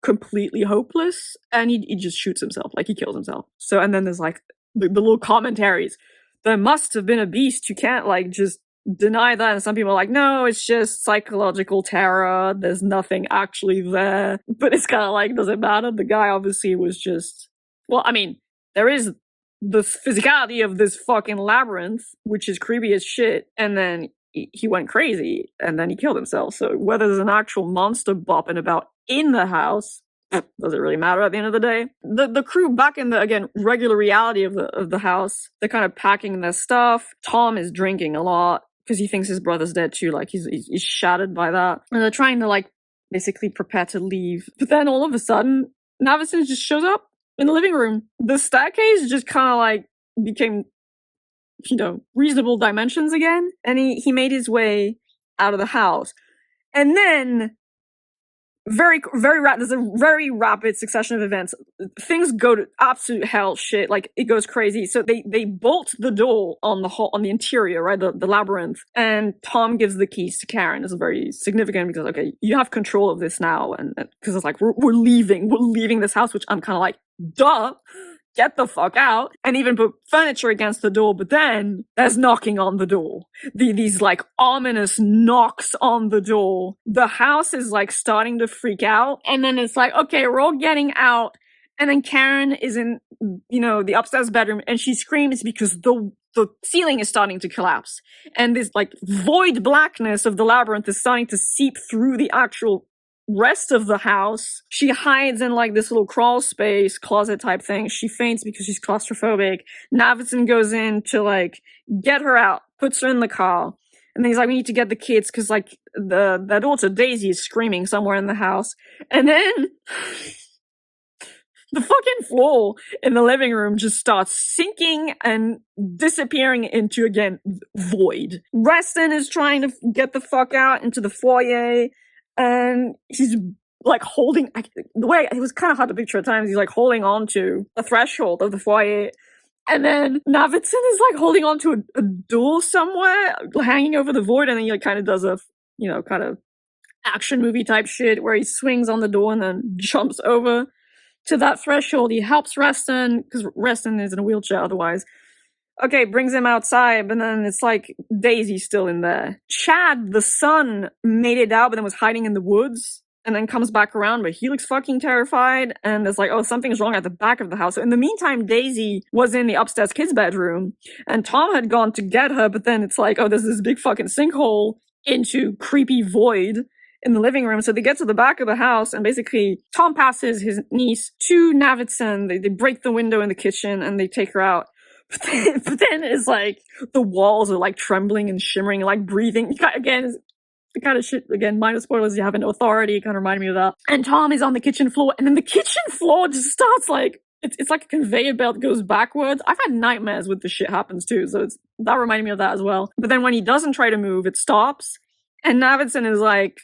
completely hopeless, and he just shoots himself, like he kills himself. So, and then there's like the little commentaries. There must have been a beast. You can't like just deny that. And some people are like, no, it's just psychological terror. There's nothing actually there. But it's kind of like, does it matter? The guy obviously was just, well, I mean, there is the physicality of this fucking labyrinth, which is creepy as shit. And then he went crazy and then he killed himself. So whether there's an actual monster bopping about in the house, does it really matter at the end of the day? The crew back in the, again, regular reality of the house, they're kind of packing their stuff. Tom is drinking a lot because he thinks his brother's dead too. Like he's shattered by that. And they're trying to like basically prepare to leave. But then all of a sudden, Navidson just shows up in the living room. The staircase just kind of like became, you know, reasonable dimensions again. And he made his way out of the house. And then there's a very rapid succession of events. Things go to absolute hell shit. Like it goes crazy. So they bolt the door on the interior, right? The labyrinth. And Tom gives the keys to Karen. It's very significant because, okay, you have control of this now. And because it's like, we're leaving this house, which I'm kind of like, duh. Get the fuck out, and even put furniture against the door. But then there's knocking on the door. These like ominous knocks on the door. The house is like starting to freak out, and then it's like, okay, we're all getting out. And then Karen is in, you know, the upstairs bedroom, and she screams because the ceiling is starting to collapse, and this like void blackness of the labyrinth is starting to seep through the actual rest of the house, she hides in like this little crawl space, closet type thing. She faints because she's claustrophobic. Navidson goes in to like get her out, puts her in the car. And then he's like, we need to get the kids because like their daughter Daisy is screaming somewhere in the house. And then the fucking floor in the living room just starts sinking and disappearing into, again, void. Reston is trying to get the fuck out into the foyer, and he's like holding, the way, it was kind of hard to picture at times, he's like holding on to the threshold of the foyer. And then Navidson is like holding on to a door somewhere, hanging over the void, and then he like kind of does a, you know, kind of action movie type shit where he swings on the door and then jumps over to that threshold. He helps Reston, because Reston is in a wheelchair otherwise. Okay, brings him outside, but then it's like Daisy's still in there. Chad, the son, made it out, but then was hiding in the woods, and then comes back around, but he looks fucking terrified, and it's like, oh, something's wrong at the back of the house. So in the meantime, Daisy was in the upstairs kids' bedroom, and Tom had gone to get her, but then it's like, oh, there's this big fucking sinkhole into creepy void in the living room. So they get to the back of the house, and basically Tom passes his niece to Navidson. They break the window in the kitchen and they take her out. But then it's like the walls are like trembling and shimmering, like breathing. Again, the kind of shit, again, minor spoilers, you have no authority, kind of remind me of that. And Tom is on the kitchen floor, and then the kitchen floor just starts like, it's like a conveyor belt goes backwards. I've had nightmares with this shit happens too, so that reminded me of that as well. But then when he doesn't try to move, it stops. And Navidson is like,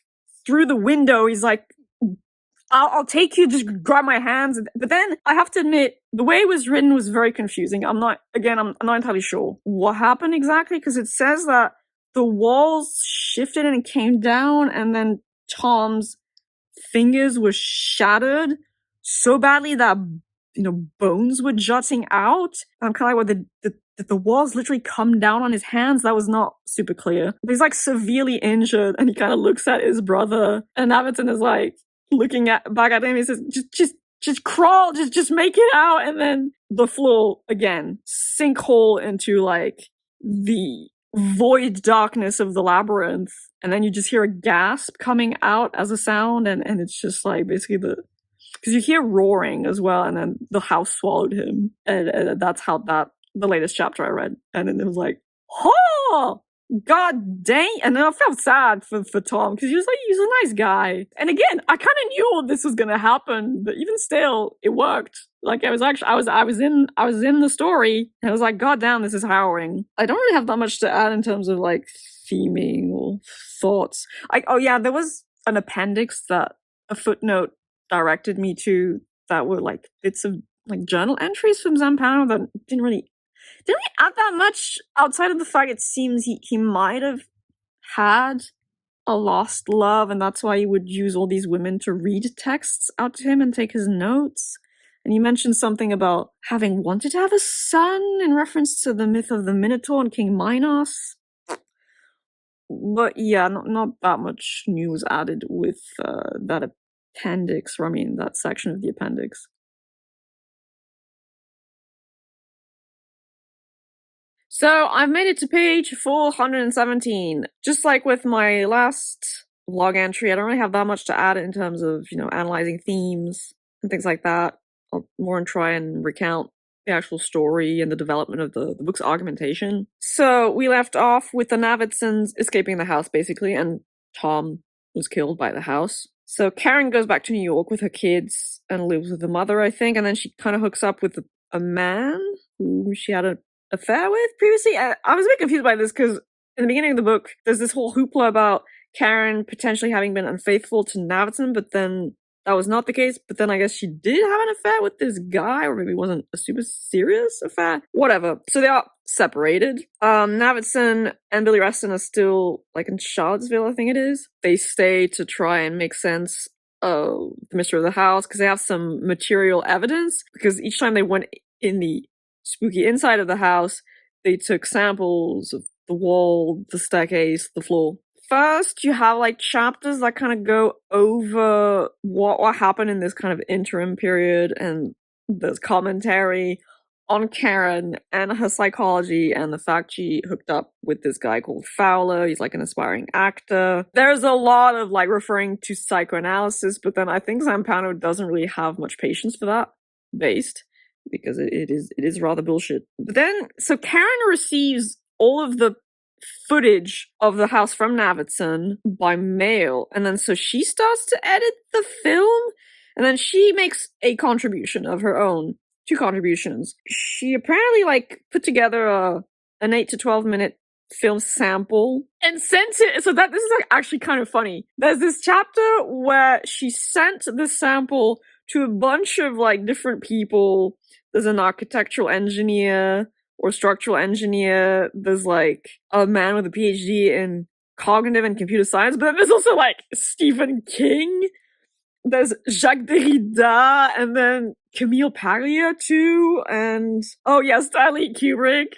through the window, he's like, I'll take you, just grab my hands. But then I have to admit, the way it was written was very confusing. I'm not entirely sure what happened exactly, because it says that the walls shifted and came down, and then Tom's fingers were shattered so badly that, you know, bones were jutting out. I'm kind of like, well, the walls literally come down on his hands. That was not super clear. But he's like severely injured, and he kind of looks at his brother, and Navidson is like looking back at him. He says, just crawl, just make it out. And then the floor again, sinkhole into like the void darkness of the labyrinth, and then you just hear a gasp coming out as a sound, and it's just like basically because you hear roaring as well, and then the house swallowed him, and that's how the latest chapter I read, and then it was like, oh, god dang, and then I felt sad for Tom, because he's a nice guy, and again, I kind of knew this was gonna happen, but even still, it worked. Like, I was in the story, and I was like, god damn, this is harrowing. I don't really have that much to add in terms of like theming or thoughts. Oh yeah, there was an appendix that a footnote directed me to that were like bits of like journal entries from Zampano that didn't really add that much outside of the fact it seems he might have had a lost love, and that's why he would use all these women to read texts out to him and take his notes. And he mentioned something about having wanted to have a son in reference to the myth of the Minotaur and King Minos. But yeah, not that much news added with that appendix, or I mean that section of the appendix. So I've made it to page 417. Just like with my last log entry, I don't really have that much to add in terms of, you know, analyzing themes and things like that. I'll more try and recount the actual story and the development of the book's argumentation. So we left off with the Navidsons escaping the house, basically, and Tom was killed by the house. So Karen goes back to New York with her kids and lives with the mother, I think, and then she kind of hooks up with a man who she had an affair with previously. I was a bit confused by this, because in the beginning of the book, there's this whole hoopla about Karen potentially having been unfaithful to Navidson, but then that was not the case. But then I guess she did have an affair with this guy, or maybe it wasn't a super serious affair. Whatever. So they are separated. Navidson and Billy Reston are still like in Charlottesville, I think it is. They stay to try and make sense of the mystery of the house, because they have some material evidence, because each time they went in the spooky inside of the house, they took samples of the wall, the staircase, the floor. First, you have like chapters that kind of go over what happened in this kind of interim period, and there's commentary on Karen and her psychology and the fact she hooked up with this guy called Fowler. He's like an aspiring actor. There's a lot of like referring to psychoanalysis, but then I think Zampano doesn't really have much patience for that based because it is rather bullshit. But then, so Karen receives all of the footage of the house from Navidson by mail, and then so she starts to edit the film, and then she makes a contribution of her own. 2 contributions. She apparently like put together an 8 to 12 minute film sample and sent it. So that this is like actually kind of funny. There's this chapter where she sent this sample to a bunch of like different people. There's an architectural engineer or structural engineer. There's like a man with a PhD in cognitive and computer science, but then there's also like Stephen King. There's Jacques Derrida, and then Camille Paglia too, and oh yeah, Stanley Kubrick.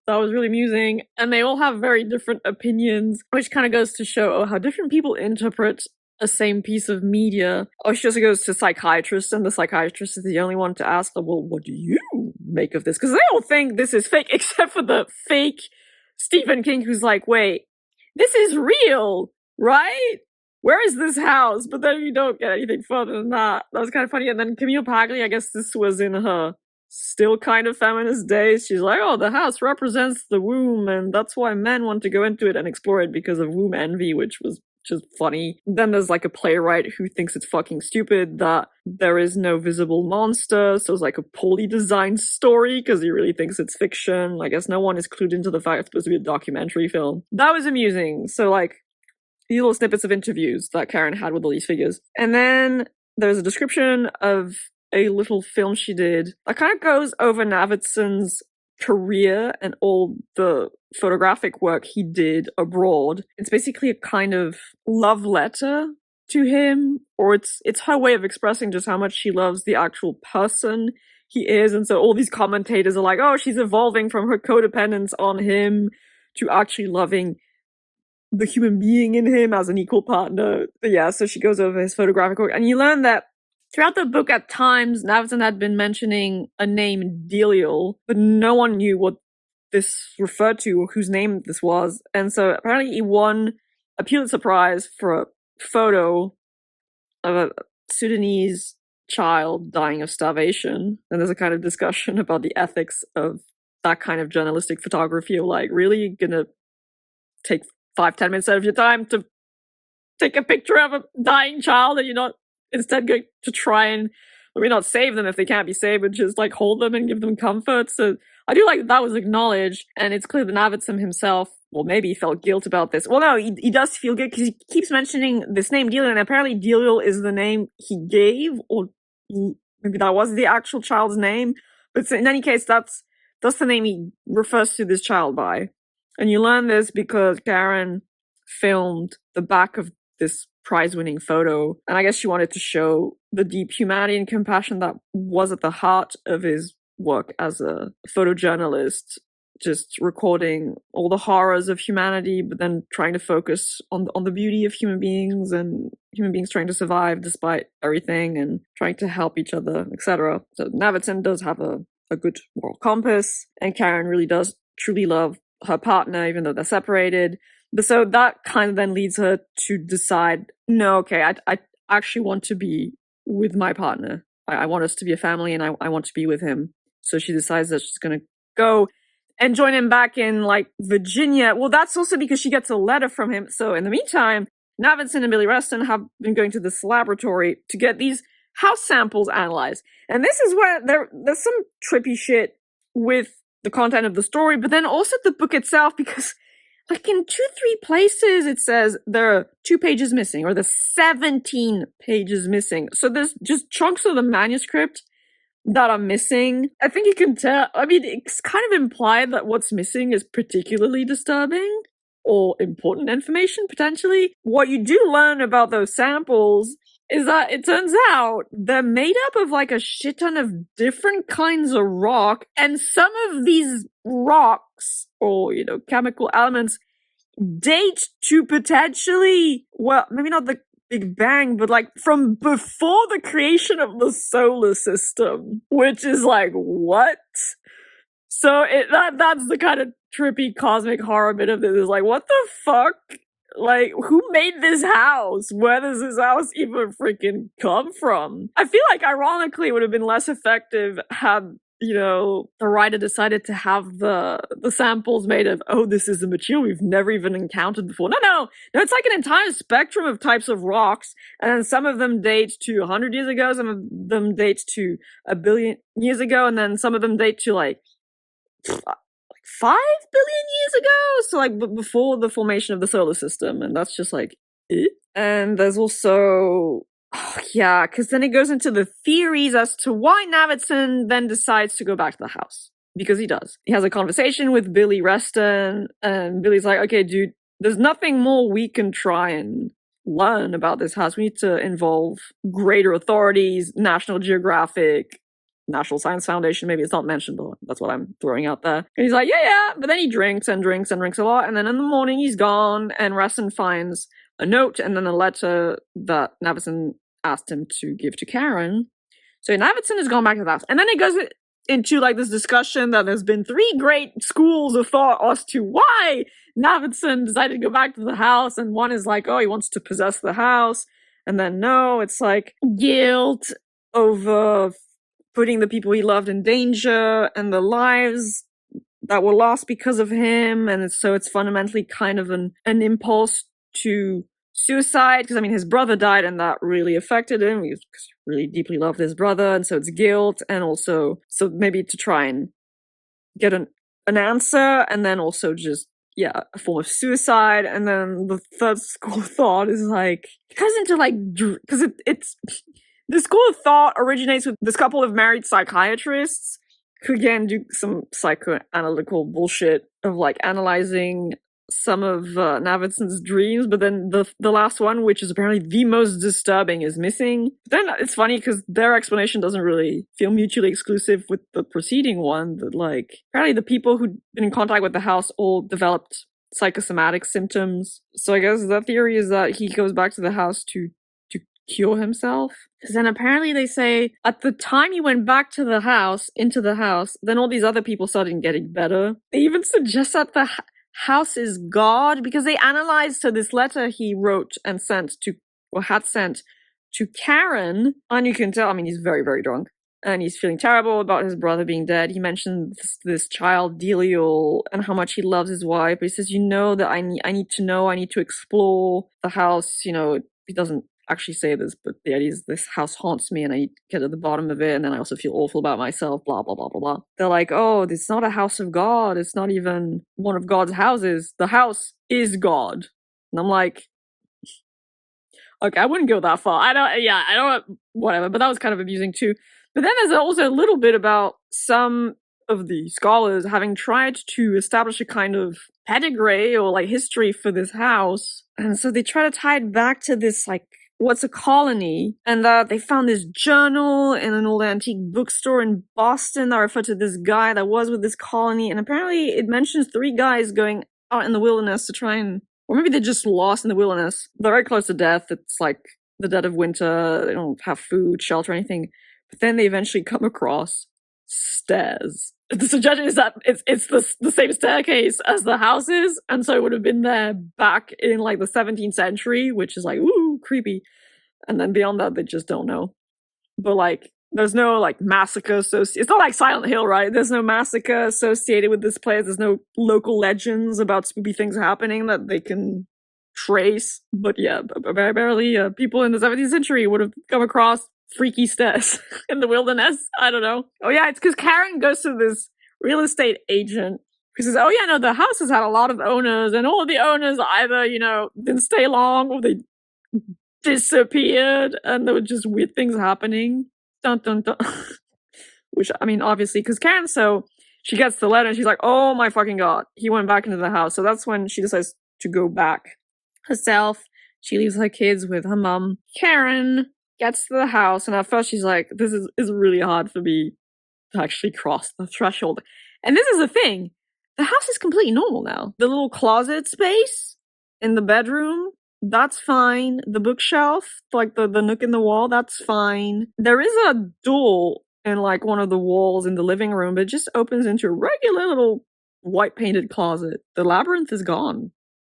That was really amusing. And they all have very different opinions, which kind of goes to show how different people interpret a same piece of media. Oh, she also goes to psychiatrists, and the psychiatrist is the only one to ask them, well, what do you make of this? Because they all think this is fake, except for the fake Stephen King, who's like, wait, this is real, right? Where is this house? But then you don't get anything further than that. That was kind of funny. And then Camille Paglia, I guess this was in her still kind of feminist days. She's like, oh, the house represents the womb, and that's why men want to go into it and explore it because of womb envy, which was just funny. Then there's like a playwright who thinks it's fucking stupid that there is no visible monster, so it's like a poorly designed story because he really thinks it's fiction. I guess no one is clued into the fact it's supposed to be a documentary film. That was amusing. So like, these little snippets of interviews that Karen had with all these figures. And then there's a description of a little film she did that kind of goes over Navidson's career and all the photographic work he did abroad. It's basically a kind of love letter to him, or it's her way of expressing just how much she loves the actual person he is. And so all these commentators are like, oh, she's evolving from her codependence on him to actually loving the human being in him as an equal partner. But yeah, so she goes over his photographic work, and you learn that throughout the book at times, Navidson had been mentioning a name, Delial, but no one knew what this referred to or whose name this was. And so apparently he won a Pulitzer Prize for a photo of a Sudanese child dying of starvation. And there's a kind of discussion about the ethics of that kind of journalistic photography, of like, really gonna take 5-10 minutes out of your time to take a picture of a dying child, and you're not instead going to try and maybe not save them if they can't be saved, but just like hold them and give them comfort. So I do like that was acknowledged, and it's clear that Navidson himself, well, maybe he felt guilt about this. Well, no, he does feel good because he keeps mentioning this name Delial, and apparently Delial is the name he gave, or maybe that was the actual child's name. But in any case, that's the name he refers to this child by. And you learn this because Karen filmed the back of this prize-winning photo, and I guess she wanted to show the deep humanity and compassion that was at the heart of his work as a photojournalist, just recording all the horrors of humanity, but then trying to focus on the beauty of human beings and human beings trying to survive despite everything and trying to help each other, etc. So Navidson does have a good moral compass, and Karen really does truly love her partner, even though they're separated. But so that kind of then leads her to decide, no, okay, I actually want to be with my partner. I want us to be a family, and I want to be with him. So she decides that she's going to go and join him back in, like, Virginia. Well, that's also because she gets a letter from him. So in the meantime, Navidson and Billy Reston have been going to this laboratory to get these house samples analyzed. And this is where there's some trippy shit with the content of the story, but then also the book itself, because like in 2-3 places it says there are 2 pages missing, or there's 17 pages missing. So there's just chunks of the manuscript that are missing. I think you can tell, I mean, it's kind of implied that what's missing is particularly disturbing or important information, potentially. What you do learn about those samples is that it turns out they're made up of like a shit ton of different kinds of rock, and some of these rocks, or, you know, chemical elements, date to potentially, well, maybe not the Big Bang, but like from before the creation of the solar system, which is like, what? So that's the kind of trippy cosmic horror bit of this. Is like, what the fuck? Like, who made this house? Where does this house even freaking come from? I feel like, ironically, it would have been less effective had, you know, the writer decided to have the samples made of, oh, this is a material we've never even encountered before. No, it's like an entire spectrum of types of rocks, and then some of them date to 100 years ago, some of them date to 1 billion years ago, and then some of them date to like 5 billion years ago, so like before the formation of the solar system, and that's just like, eh? And there's also, oh yeah, because then it goes into the theories as to why Navidson then decides to go back to the house. Because he does. He has a conversation with Billy Reston, and Billy's like, okay, dude, there's nothing more we can try and learn about this house. We need to involve greater authorities, National Geographic, National Science Foundation, maybe it's not mentioned, but that's what I'm throwing out there. And he's like, yeah, but then he drinks and drinks and drinks a lot, and then in the morning he's gone, and Reston finds a note and then a letter that Navidson asked him to give to Karen. So Navidson has gone back to the house, and then it goes into like this discussion that there's been 3 great schools of thought as to why Navidson decided to go back to the house, and one is like, oh, he wants to possess the house, and then no, it's like guilt over putting the people he loved in danger and the lives that were lost because of him, and so it's fundamentally kind of an impulse to suicide, because I mean his brother died and that really affected him because he really deeply loved his brother, and so it's guilt, and also so maybe to try and get an answer, and then also just a form of suicide. And then the third school of thought is like, it goes into like, because it's the school of thought originates with this couple of married psychiatrists who again do some psychoanalytical bullshit of like analyzing some of Navidson's dreams, but then the last one, which is apparently the most disturbing, is missing. Then it's funny because their explanation doesn't really feel mutually exclusive with the preceding one, that like apparently the people who'd been in contact with the house all developed psychosomatic symptoms. So I guess the theory is that he goes back to the house to cure himself. Because then apparently they say at the time he went back to the house, into the house, then all these other people started getting better. They even suggest that the house is God, because they analyzed this letter he wrote and sent to, or had sent to Karen, and you can tell, I mean, he's very, very drunk, and he's feeling terrible about his brother being dead. He mentions this child, Delial, and how much he loves his wife, but he says, you know, that I need to know, I need to explore the house, you know, he doesn't actually say this, but the idea is this house haunts me and I need to get at the bottom of it, and then I also feel awful about myself, blah, blah, blah, blah, blah. They're like, oh, it's not a house of God, it's not even one of God's houses, the house is God. And I'm like, okay, I wouldn't go that far. I don't, whatever, but that was kind of amusing too. But then there's also a little bit about some of the scholars having tried to establish a kind of pedigree or like history for this house, and so they try to tie it back to this like, what's a colony, and that they found this journal in an old antique bookstore in Boston that referred to this guy that was with this colony, and apparently it mentions 3 guys going out in the wilderness to try and, or maybe they're just lost in the wilderness. They're very close to death. It's like the dead of winter. They don't have food, shelter, anything. But then they eventually come across stairs. The suggestion is that it's the same staircase as the house is, and so it would have been there back in like the 17th century, which is like, ooh, creepy. And then beyond that, they just don't know. But like, there's no like massacre associated. It's not like Silent Hill, right? There's no massacre associated with this place. There's no local legends about spooky things happening that they can trace. But yeah, barely people in the 17th century would have come across freaky stairs in the wilderness. I don't know. Oh yeah, it's because Karen goes to this real estate agent who says, oh yeah, no, the house has had a lot of owners, and all of the owners either, you know, didn't stay long or they disappeared, and there were just weird things happening. Dun dun dun. Which, I mean, obviously, because Karen, so she gets the letter and she's like, oh my fucking god, he went back into the house. So that's when she decides to go back herself. She leaves her kids with her mum. Karen gets to the house, and at first she's like, this is really hard for me to actually cross the threshold. And this is the thing, the house is completely normal now. The little closet space in the bedroom, that's fine. The bookshelf, like the nook in the wall, that's fine. There is a door in like one of the walls in the living room, but it just opens into a regular little white painted closet. The labyrinth is gone.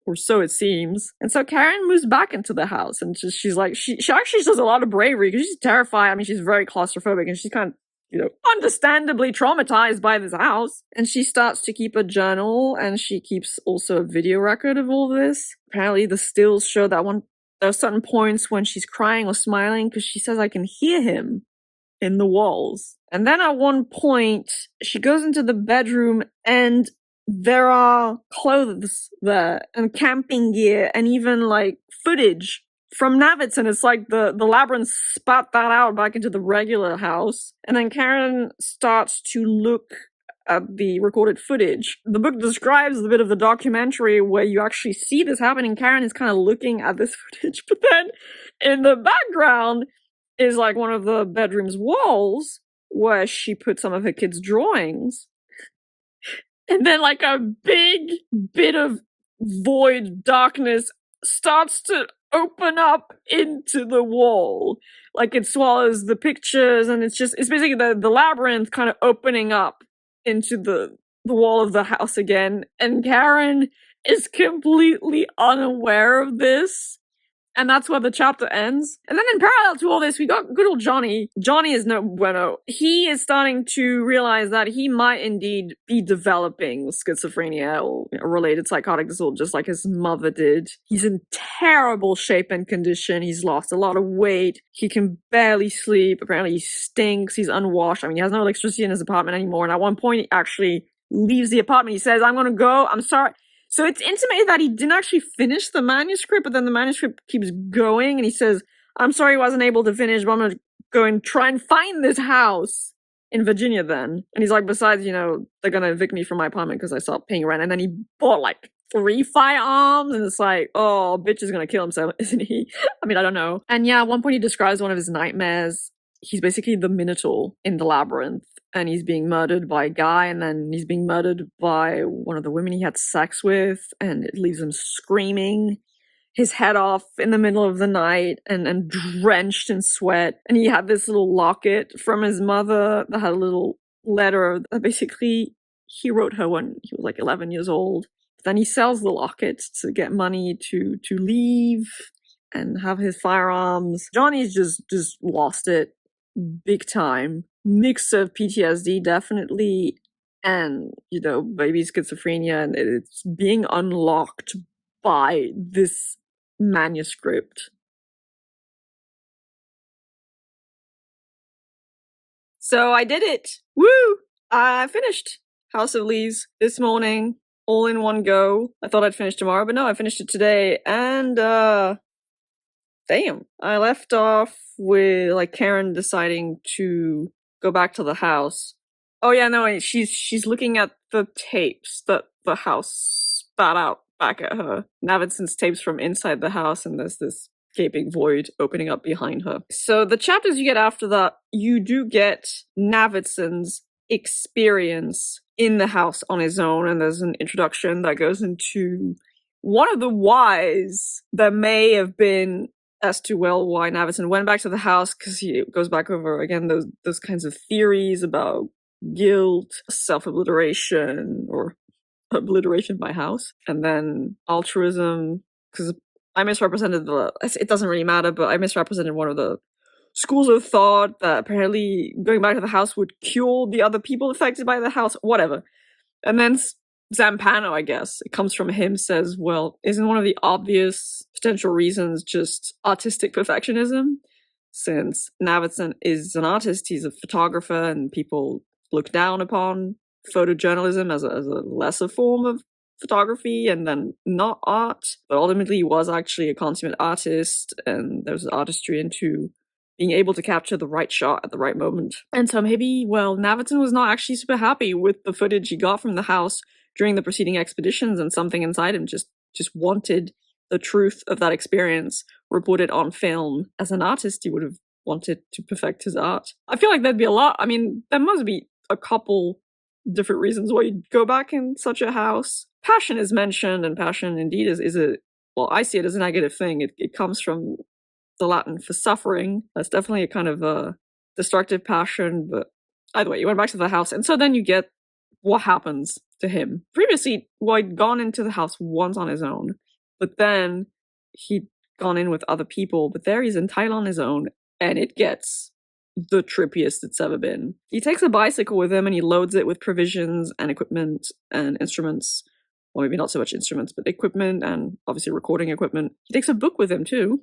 Or so it seems. And so Karen moves back into the house and she's like, she actually shows a lot of bravery because she's terrified. I mean, she's very claustrophobic and she's kind of, understandably traumatized by this house. And she starts to keep a journal and she keeps also a video record of all this. Apparently the stills show that there are certain points when she's crying or smiling because she says, I can hear him in the walls. And then at one point, she goes into the bedroom and there are clothes there and camping gear and even like footage from Navidson. It's like the Labyrinth spat that out back into the regular house. And then Karen starts to look at the recorded footage. The book describes a bit of the documentary where you actually see this happening. Karen is kind of looking at this footage, but then in the background is like one of the bedroom's walls where she put some of her kids' drawings. And then like a big bit of void darkness starts to open up into the wall. Like it swallows the pictures and it's basically the labyrinth kind of opening up into the wall of the house again. And Karen is completely unaware of this. And that's where the chapter ends. And then in parallel to all this, we got good old Johnny. Johnny is no bueno. He is starting to realize that he might indeed be developing schizophrenia or a related psychotic disorder, just like his mother did. He's in terrible shape and condition. He's lost a lot of weight. He can barely sleep. Apparently he stinks. He's unwashed. I mean, he has no electricity in his apartment anymore. And at one point, he actually leaves the apartment. He says, I'm gonna go. I'm sorry. So it's intimated that he didn't actually finish the manuscript, but then the manuscript keeps going, and he says, I'm sorry I wasn't able to finish, but I'm going to go and try and find this house in Virginia then. And he's like, besides, they're going to evict me from my apartment because I stopped paying rent. And then he bought like 3 firearms, and it's like, oh, bitch is going to kill himself, isn't he? I mean, I don't know. And yeah, at one point he describes one of his nightmares. He's basically the Minotaur in the Labyrinth. And he's being murdered by a guy, and then he's being murdered by one of the women he had sex with, and it leaves him screaming his head off in the middle of the night and drenched in sweat. And he had this little locket from his mother that had a little letter that basically he wrote her when he was like 11 years old. But then he sells the locket to get money to leave and have his firearms. Johnny's just lost it big time. Mix of PTSD, definitely, and, baby schizophrenia, and it's being unlocked by this manuscript. So I did it! Woo! I finished House of Leaves this morning, all in one go. I thought I'd finish tomorrow, but no, I finished it today, and, damn. I left off with, like, Karen deciding to go back to the house. Oh yeah, no, she's looking at the tapes that the house spat out back at her. Navidsons tapes from inside the house, and there's this gaping void opening up behind her. So the chapters you get after that, you do get Navidson's experience in the house on his own, and there's an introduction that goes into one of the whys that may have been as to, well, why Navidson went back to the house, because he goes back over, again, those kinds of theories about guilt, self-obliteration, or obliteration by house, and then altruism, because I misrepresented it doesn't really matter, but I misrepresented one of the schools of thought that apparently going back to the house would cure the other people affected by the house, whatever. And then Zampano, I guess, it comes from him, says, well, isn't one of the obvious potential reasons just artistic perfectionism? Since Navidson is an artist, he's a photographer, and people look down upon photojournalism as a lesser form of photography and then not art. But ultimately, he was actually a consummate artist, and there's artistry into being able to capture the right shot at the right moment. And so maybe, well, Navidson was not actually super happy with the footage he got from the house during the preceding expeditions, and something inside him just wanted the truth of that experience reported on film. As an artist, he would have wanted to perfect his art. I feel like there'd be a lot. I mean, there must be a couple different reasons why you'd go back in such a house. Passion is mentioned, and passion indeed is a, well, I see it as a negative thing. It comes from the Latin for suffering. That's definitely a kind of a destructive passion, but either way, he went back to the house, and so then you get what happens to him. Previously, White'd gone into the house once on his own, but then he'd gone in with other people, but there he's entirely on his own, and it gets the trippiest it's ever been. He takes a bicycle with him and he loads it with provisions and equipment and instruments. Well, maybe not so much instruments, but equipment and obviously recording equipment. He takes a book with him too.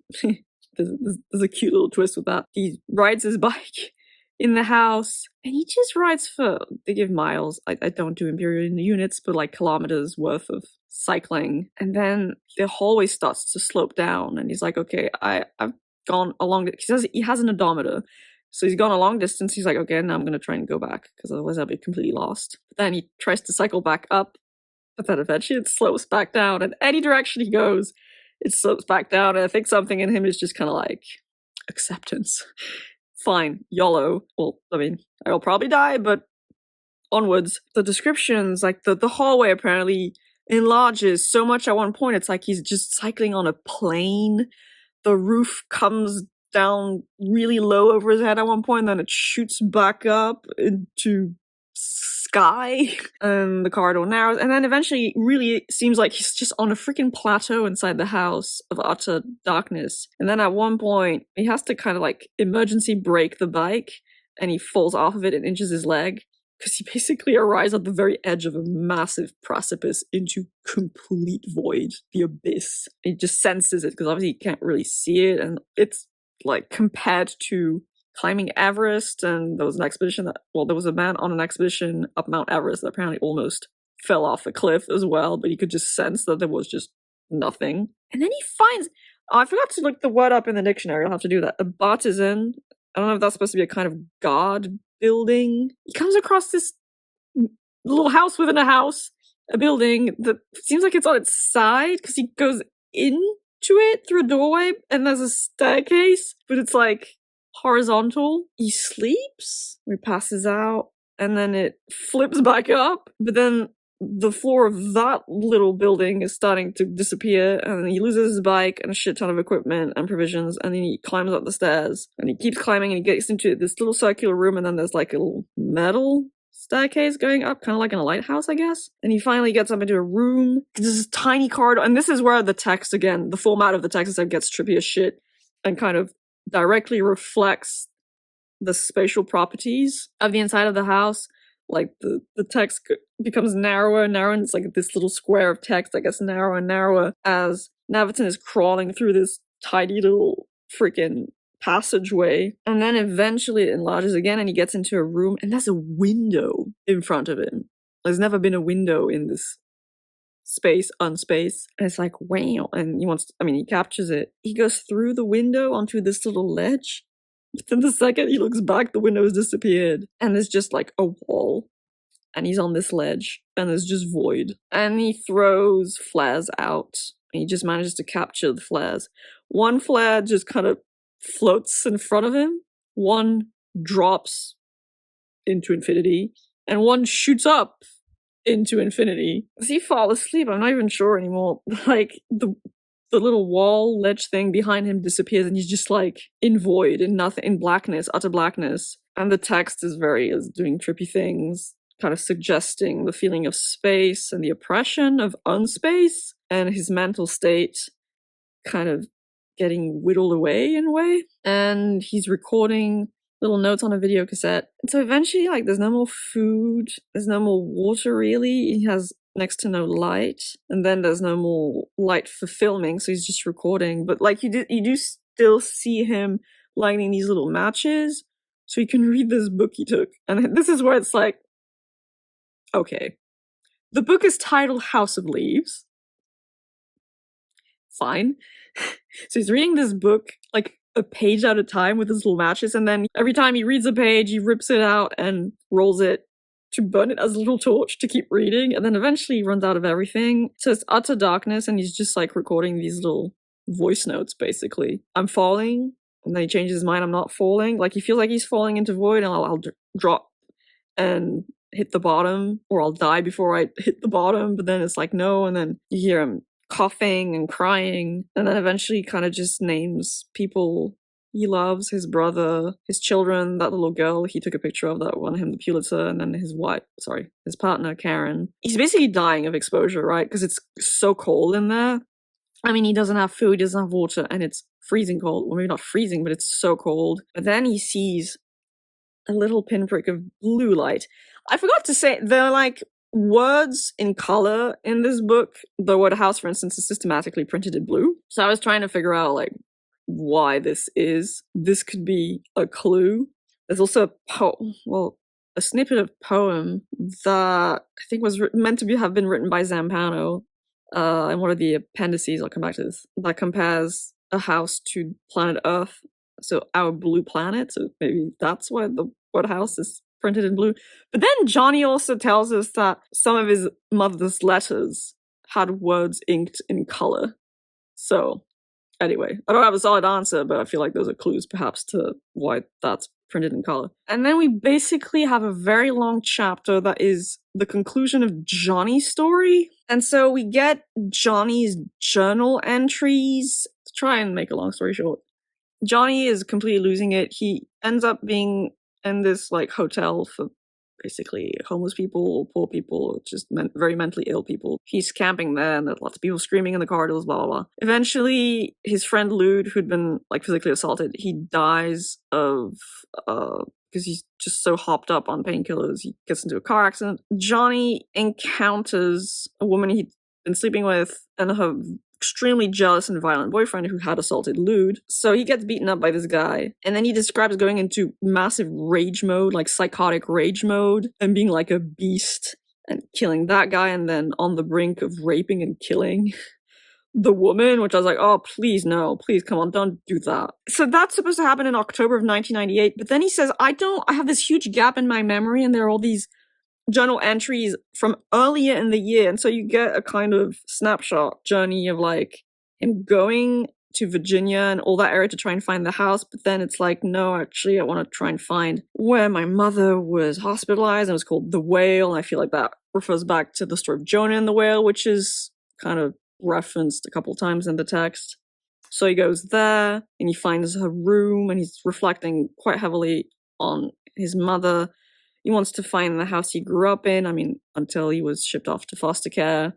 There's a cute little twist with that. He rides his bike in the house, and he just rides for, they give miles. I don't do imperial units, but like kilometers worth of cycling. And then the hallway starts to slope down, and he's like, okay, I've gone along, he says he has an odometer. So he's gone a long distance. He's like, okay, now I'm going to try and go back, because otherwise I'll be completely lost. But then he tries to cycle back up, but then eventually it slopes back down, and any direction he goes, it slopes back down. And I think something in him is just kind of like, acceptance. Fine, YOLO. Well, I mean, I'll probably die, but onwards. The descriptions, like the hallway apparently enlarges so much at one point, it's like he's just cycling on a plane. The roof comes down really low over his head at one point, and then it shoots back up into sky, and the corridor narrows, and then eventually really seems like he's just on a freaking plateau inside the house of utter darkness. And then at one point he has to kind of like emergency brake the bike, and he falls off of it and injures his leg, because he basically arrives at the very edge of a massive precipice into complete void, the abyss. He just senses it, because obviously he can't really see it, and it's like compared to climbing Everest. And there was an expedition there was a man on an expedition up Mount Everest that apparently almost fell off a cliff as well, but he could just sense that there was just nothing. And then he finds, I forgot to look the word up in the dictionary, I'll have to do that, a bartizan. I don't know if that's supposed to be a kind of god building. He comes across this little house within a house, a building that seems like it's on its side, because he goes into it through a doorway, and there's a staircase, but it's like horizontal. He sleeps, he passes out, and then it flips back up, but then the floor of that little building is starting to disappear, and he loses his bike and a shit ton of equipment and provisions, and then he climbs up the stairs, and he keeps climbing, and he gets into this little circular room, and then there's like a little metal staircase going up, kind of like in a lighthouse, I guess. And he finally gets up into a room. There's this tiny corridor, and this is where the text, again, the format of the text gets trippy as shit, and kind of directly reflects the spatial properties of the inside of the house. Like the text becomes narrower and narrower, and it's like this little square of text that gets narrower and narrower as Navidson is crawling through this tiny little freaking passageway. And then eventually it enlarges again, and he gets into a room, and there's a window in front of him. There's never been a window in this unspace, and it's like, wow. And he captures it. He goes through the window onto this little ledge, but then the second he looks back, the window has disappeared, and there's just like a wall, and he's on this ledge, and there's just void. And he throws flares out, and he just manages to capture the flares. One flare just kind of floats in front of him, one drops into infinity, and one shoots up into infinity. Does he fall asleep? I'm not even sure anymore. Like, the little wall ledge thing behind him disappears, and he's just like in void, in nothing, in blackness, utter blackness. And the text is doing trippy things, kind of suggesting the feeling of space and the oppression of unspace, and his mental state kind of getting whittled away in a way. And he's recording little notes on a video cassette. And so eventually, like, there's no more food, there's no more water really, he has next to no light, and then there's no more light for filming, so he's just recording. But like, you do still see him lighting these little matches so he can read this book he took. And this is where it's like, okay, the book is titled House of Leaves. Fine. So he's reading this book like a page at a time with his little matches, and then every time he reads a page, he rips it out and rolls it to burn it as a little torch to keep reading, and then eventually he runs out of everything. So it's utter darkness, and he's just like recording these little voice notes, basically. I'm falling, and then he changes his mind, I'm not falling. Like, he feels like he's falling into void, and I'll drop and hit the bottom, or I'll die before I hit the bottom, but then it's like, no, and then you hear him coughing and crying, and then eventually kind of just names people he loves, his brother, his children, that little girl he took a picture of that won him the Pulitzer, and then his partner, Karen. He's basically dying of exposure, right? Because it's so cold in there. I mean, he doesn't have food, he doesn't have water, and it's freezing cold. Well, maybe not freezing, but it's so cold. But then he sees a little pinprick of blue light. I forgot to say, there are like words in color in this book. The word house, for instance, is systematically printed in blue. So I was trying to figure out like why this is. This could be a clue. There's also a snippet of poem that I think was meant to have been written by Zampano. And one of the appendices, I'll come back to this, that compares a house to planet Earth. So our blue planet. So maybe that's why the word house is printed in blue. But then Johnny also tells us that some of his mother's letters had words inked in color. So anyway, I don't have a solid answer, but I feel like those are clues perhaps to why that's printed in color. And then we basically have a very long chapter that is the conclusion of Johnny's story. And so we get Johnny's journal entries. To try and make a long story short, Johnny is completely losing it. He ends up being in this like hotel for basically homeless people or poor people, just very mentally ill people. He's camping there, and there's lots of people screaming in the corridors, blah, blah, blah. Eventually, his friend Lude, who'd been like physically assaulted, he dies of because he's just so hopped up on painkillers. He gets into a car accident. Johnny encounters a woman he'd been sleeping with and her extremely jealous and violent boyfriend who had assaulted Lude. So he gets beaten up by this guy, and then he describes going into massive rage mode, like psychotic rage mode, and being like a beast and killing that guy, and then on the brink of raping and killing the woman, which I was like, oh, please no, please come on, don't do that. So that's supposed to happen in October of 1998, but then he says, I have this huge gap in my memory, and there are all these journal entries from earlier in the year, and so you get a kind of snapshot journey of like him going to Virginia and all that area to try and find the house, but then it's like, no, actually I want to try and find where my mother was hospitalized, and it was called The Whale, and I feel like that refers back to the story of Jonah and the Whale, which is kind of referenced a couple times in the text. So he goes there and he finds her room, and he's reflecting quite heavily on his mother. He wants to find the house he grew up in, I mean, until he was shipped off to foster care.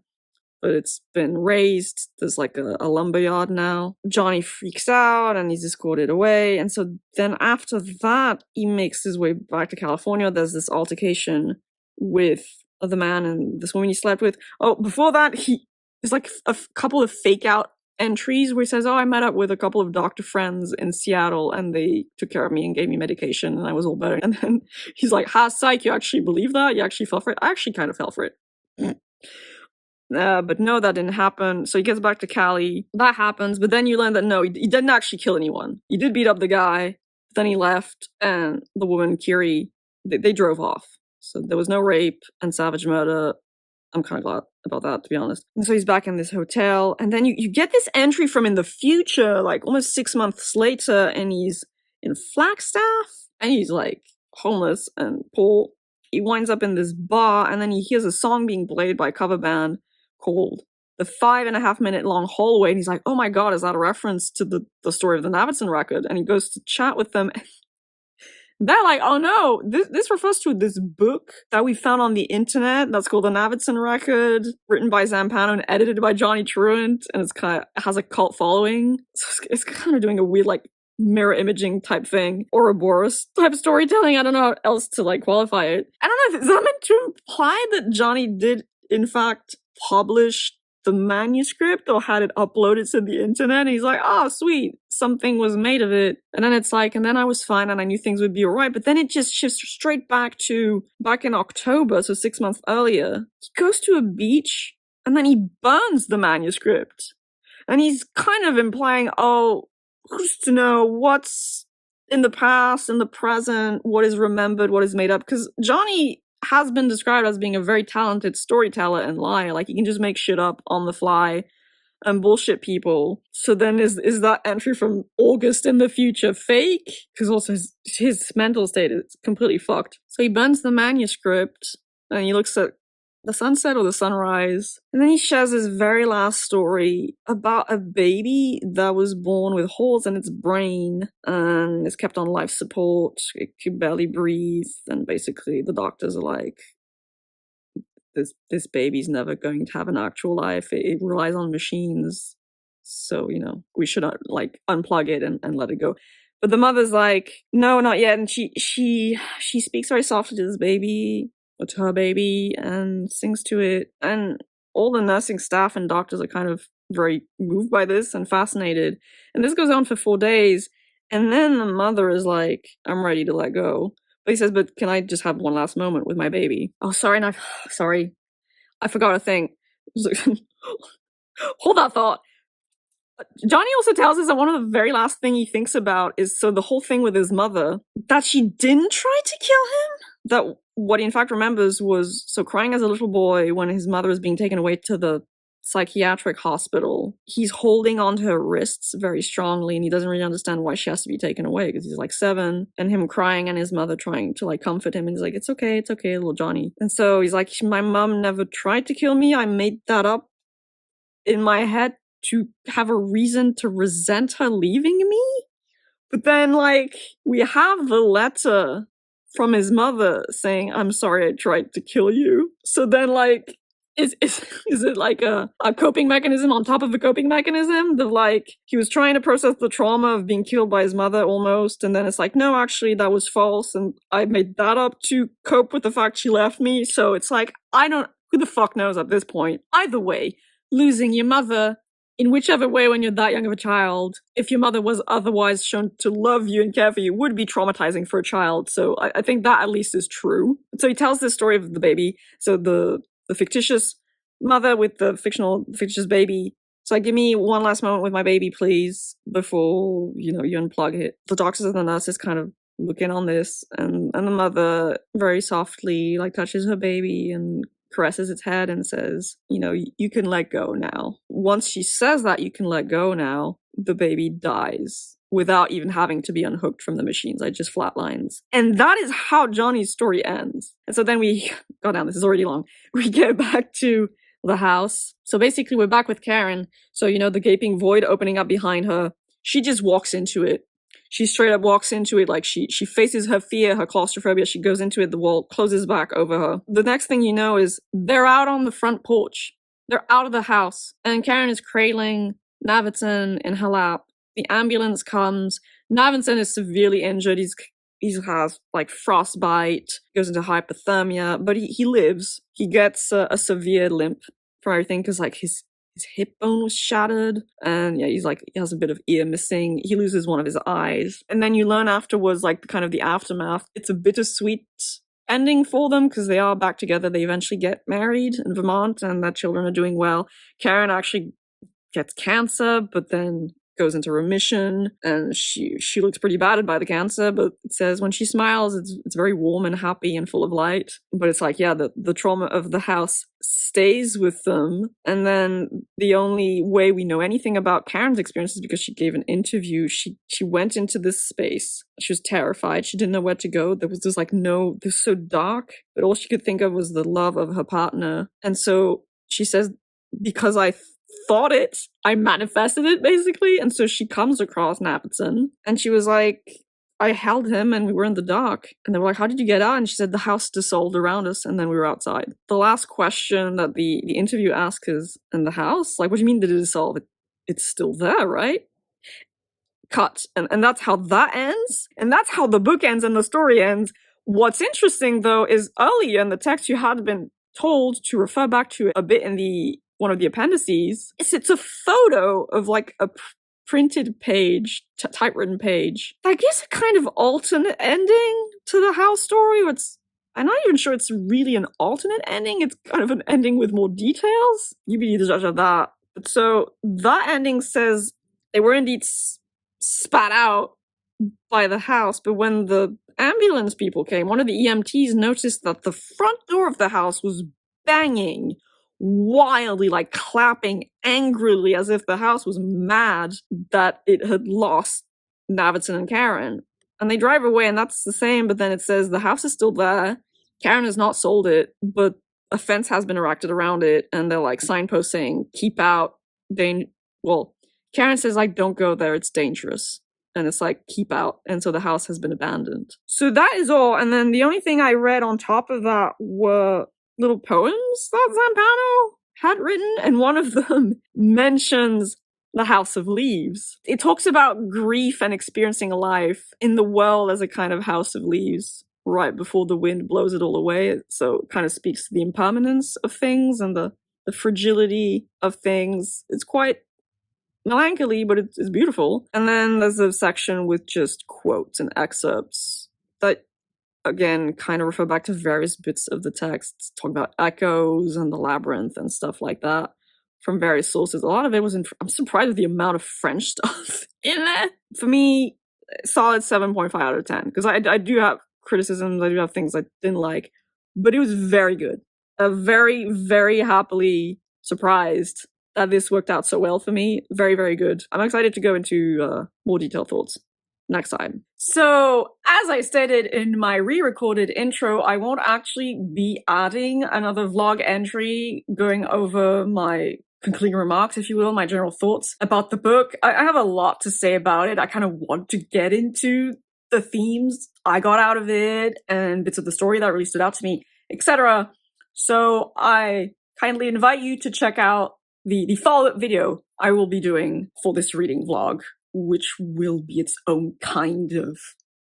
But it's been razed. There's like a lumberyard now. Johnny freaks out and he's escorted away. And so then after that, he makes his way back to California. There's this altercation with the man and this woman he slept with. Oh, before that, there's like a couple of fake out entries where he says, oh, I met up with a couple of doctor friends in Seattle and they took care of me and gave me medication and I was all better. And then he's like, ha, psych, you actually believe that? You actually fell for it? I actually kind of fell for it. But no, that didn't happen. So he gets back to Cali. That happens, but then you learn that no, he didn't actually kill anyone. He did beat up the guy, but then he left, and the woman, Kiri, they drove off. So there was no rape and savage murder. I'm kind of glad about that, to be honest. And so he's back in this hotel, and then you get this entry from in the future, like almost 6 months later, and he's in Flagstaff, and he's like homeless and poor. He winds up in this bar, and then he hears a song being played by a cover band called The 5.5 Minute Long Hallway, and he's like, oh my god, is that a reference to the story of the Navidson record? And he goes to chat with them, they're like, oh no, this refers to this book that we found on the internet that's called the Navidson Record, written by Zampano and edited by Johnny Truant, and it has a cult following. So it's kind of doing a weird, like, mirror imaging type thing, Ouroboros type of storytelling. I don't know how else to, like, qualify it. I don't know, is that meant to imply that Johnny did, in fact, publish the manuscript or had it uploaded to the internet? And he's like, oh, sweet, something was made of it. And then it's like, and then I was fine and I knew things would be alright. But then it just shifts straight back in October, so 6 months earlier. He goes to a beach and then he burns the manuscript. And he's kind of implying, oh, who's to know what's in the past, in the present, what is remembered, what is made up. Because Johnny has been described as being a very talented storyteller and liar. Like, he can just make shit up on the fly and bullshit people. So then is that entry from August in the future fake? Because also his mental state is completely fucked. So he burns the manuscript and he looks at the sunset or the sunrise. And then he shares his very last story about a baby that was born with holes in its brain and is kept on life support. It could barely breathe, and basically the doctors are like, this baby's never going to have an actual life. It relies on machines. So, we should like unplug it and let it go. But the mother's like, no, not yet. And she speaks very softly to this baby, or to her baby, and sings to it. And all the nursing staff and doctors are kind of very moved by this and fascinated. And this goes on for 4 days. And then the mother is like, I'm ready to let go. But he says, but can I just have one last moment with my baby? Oh, sorry, sorry. I forgot a thing. Hold that thought. Johnny also tells us that one of the very last thing he thinks about is, so the whole thing with his mother, that she didn't try to kill him. That what he in fact remembers was, so crying as a little boy when his mother is being taken away to the psychiatric hospital, he's holding onto her wrists very strongly, and he doesn't really understand why she has to be taken away because he's like 7, and him crying and his mother trying to like comfort him, and he's like, it's okay, little Johnny. And so he's like, my mom never tried to kill me. I made that up in my head to have a reason to resent her leaving me. But then, like, we have the letter from his mother saying, I'm sorry I tried to kill you. So then, like, is it like a coping mechanism on top of a coping mechanism? That, like, he was trying to process the trauma of being killed by his mother almost, and then it's like, no, actually, that was false, and I made that up to cope with the fact she left me. So it's like, who the fuck knows at this point? Either way, losing your mother, in whichever way when you're that young of a child, if your mother was otherwise shown to love you and care for you, would be traumatizing for a child. So I think that at least is true. So he tells this story of the baby. So the fictitious mother with the fictitious baby. So give me one last moment with my baby, please, before, you unplug it. The doctors and the nurses kind of look in on this, and the mother very softly, like, touches her baby and caresses its head and says, you can let go now. Once she says that you can let go now, the baby dies without even having to be unhooked from the machines. It just flatlines. And that is how Johnny's story ends. And so then God damn, this is already long. We get back to the house. So basically we're back with Karen. So, the gaping void opening up behind her. She just walks into it. She straight up walks into it, like she faces her fear, her claustrophobia. She goes into it, the wall closes back over her. The next thing you know is they're out on the front porch. They're out of the house. And Karen is cradling Navidson in her lap. The ambulance comes. Navidson is severely injured. He has like frostbite, goes into hypothermia, but he lives. He gets a severe limp from everything because like his hip bone was shattered, and he has a bit of ear missing. He loses one of his eyes, and then you learn afterwards, like, kind of the aftermath. It's a bittersweet ending for them because they are back together. They eventually get married in Vermont, and their children are doing well. Karen actually gets cancer, but then goes into remission, and she looks pretty battered by the cancer, but it says when she smiles, it's very warm and happy and full of light. But it's like, the trauma of the house stays with them. And then the only way we know anything about Karen's experience is because she gave an interview. She went into this space. She was terrified. She didn't know where to go. There was this this was so dark, but all she could think of was the love of her partner. And so she says, because I thought it, I manifested it, basically. And so she comes across Navidson, and she was like, I held him and we were in the dark. And they were like, how did you get out? And she said, the house dissolved around us and then we were outside. The last question that the interview asks is, in the house? Like, what do you mean did it dissolve? It's still there, right? Cut. And that's how that ends. And that's how the book ends and the story ends. What's interesting, though, is earlier in the text you had been told to refer back to a bit in one of the appendices. It's a photo of like a printed page, typewritten page. I guess a kind of alternate ending to the house story. I'm not even sure it's really an alternate ending. It's kind of an ending with more details. You be the judge of that. But so that ending says they were indeed spat out by the house, but when the ambulance people came, one of the EMTs noticed that the front door of the house was banging wildly, like clapping angrily, as if the house was mad that it had lost Navidson and Karen. And they drive away, and that's the same, but then it says the house is still there. Karen has not sold it, but a fence has been erected around it, and they're like signposts saying, keep out, well, Karen says like, don't go there, it's dangerous. And it's like, keep out. And so the house has been abandoned. So that is all. And then the only thing I read on top of that were little poems that Zampano had written. And one of them mentions the House of Leaves. It talks about grief and experiencing life in the world as a kind of house of leaves right before the wind blows it all away. So it kind of speaks to the impermanence of things and the fragility of things. It's quite melancholy, but it's beautiful. And then there's a section with just quotes and excerpts that, again, kind of refer back to various bits of the text, talk about echoes and the labyrinth and stuff like that from various sources. A lot of it was I'm surprised at the amount of French stuff in there. For me, solid 7.5 out of 10, because I do have criticisms, I do have things I didn't like, but it was very good. Very, very happily surprised that this worked out so well for me. Very, very good. I'm excited to go into more detailed thoughts next time. So, as I stated in my re-recorded intro, I won't actually be adding another vlog entry going over my concluding remarks, if you will, my general thoughts about the book. I have a lot to say about it. I kind of want to get into the themes I got out of it and bits of the story that really stood out to me, etc. So I kindly invite you to check out the follow-up video I will be doing for this reading vlog, which will be its own kind of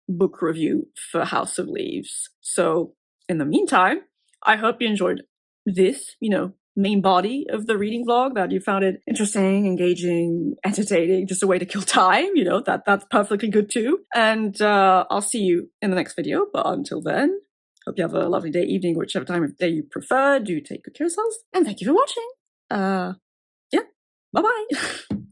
book review for House of Leaves. So in the meantime, I hope you enjoyed this, main body of the reading vlog, that you found it interesting, engaging, entertaining, just a way to kill time, that's perfectly good too. And I'll see you in the next video. But until then, hope you have a lovely day, evening, whichever time of day you prefer. Do take good care of yourselves, and thank you for watching. Yeah, bye-bye.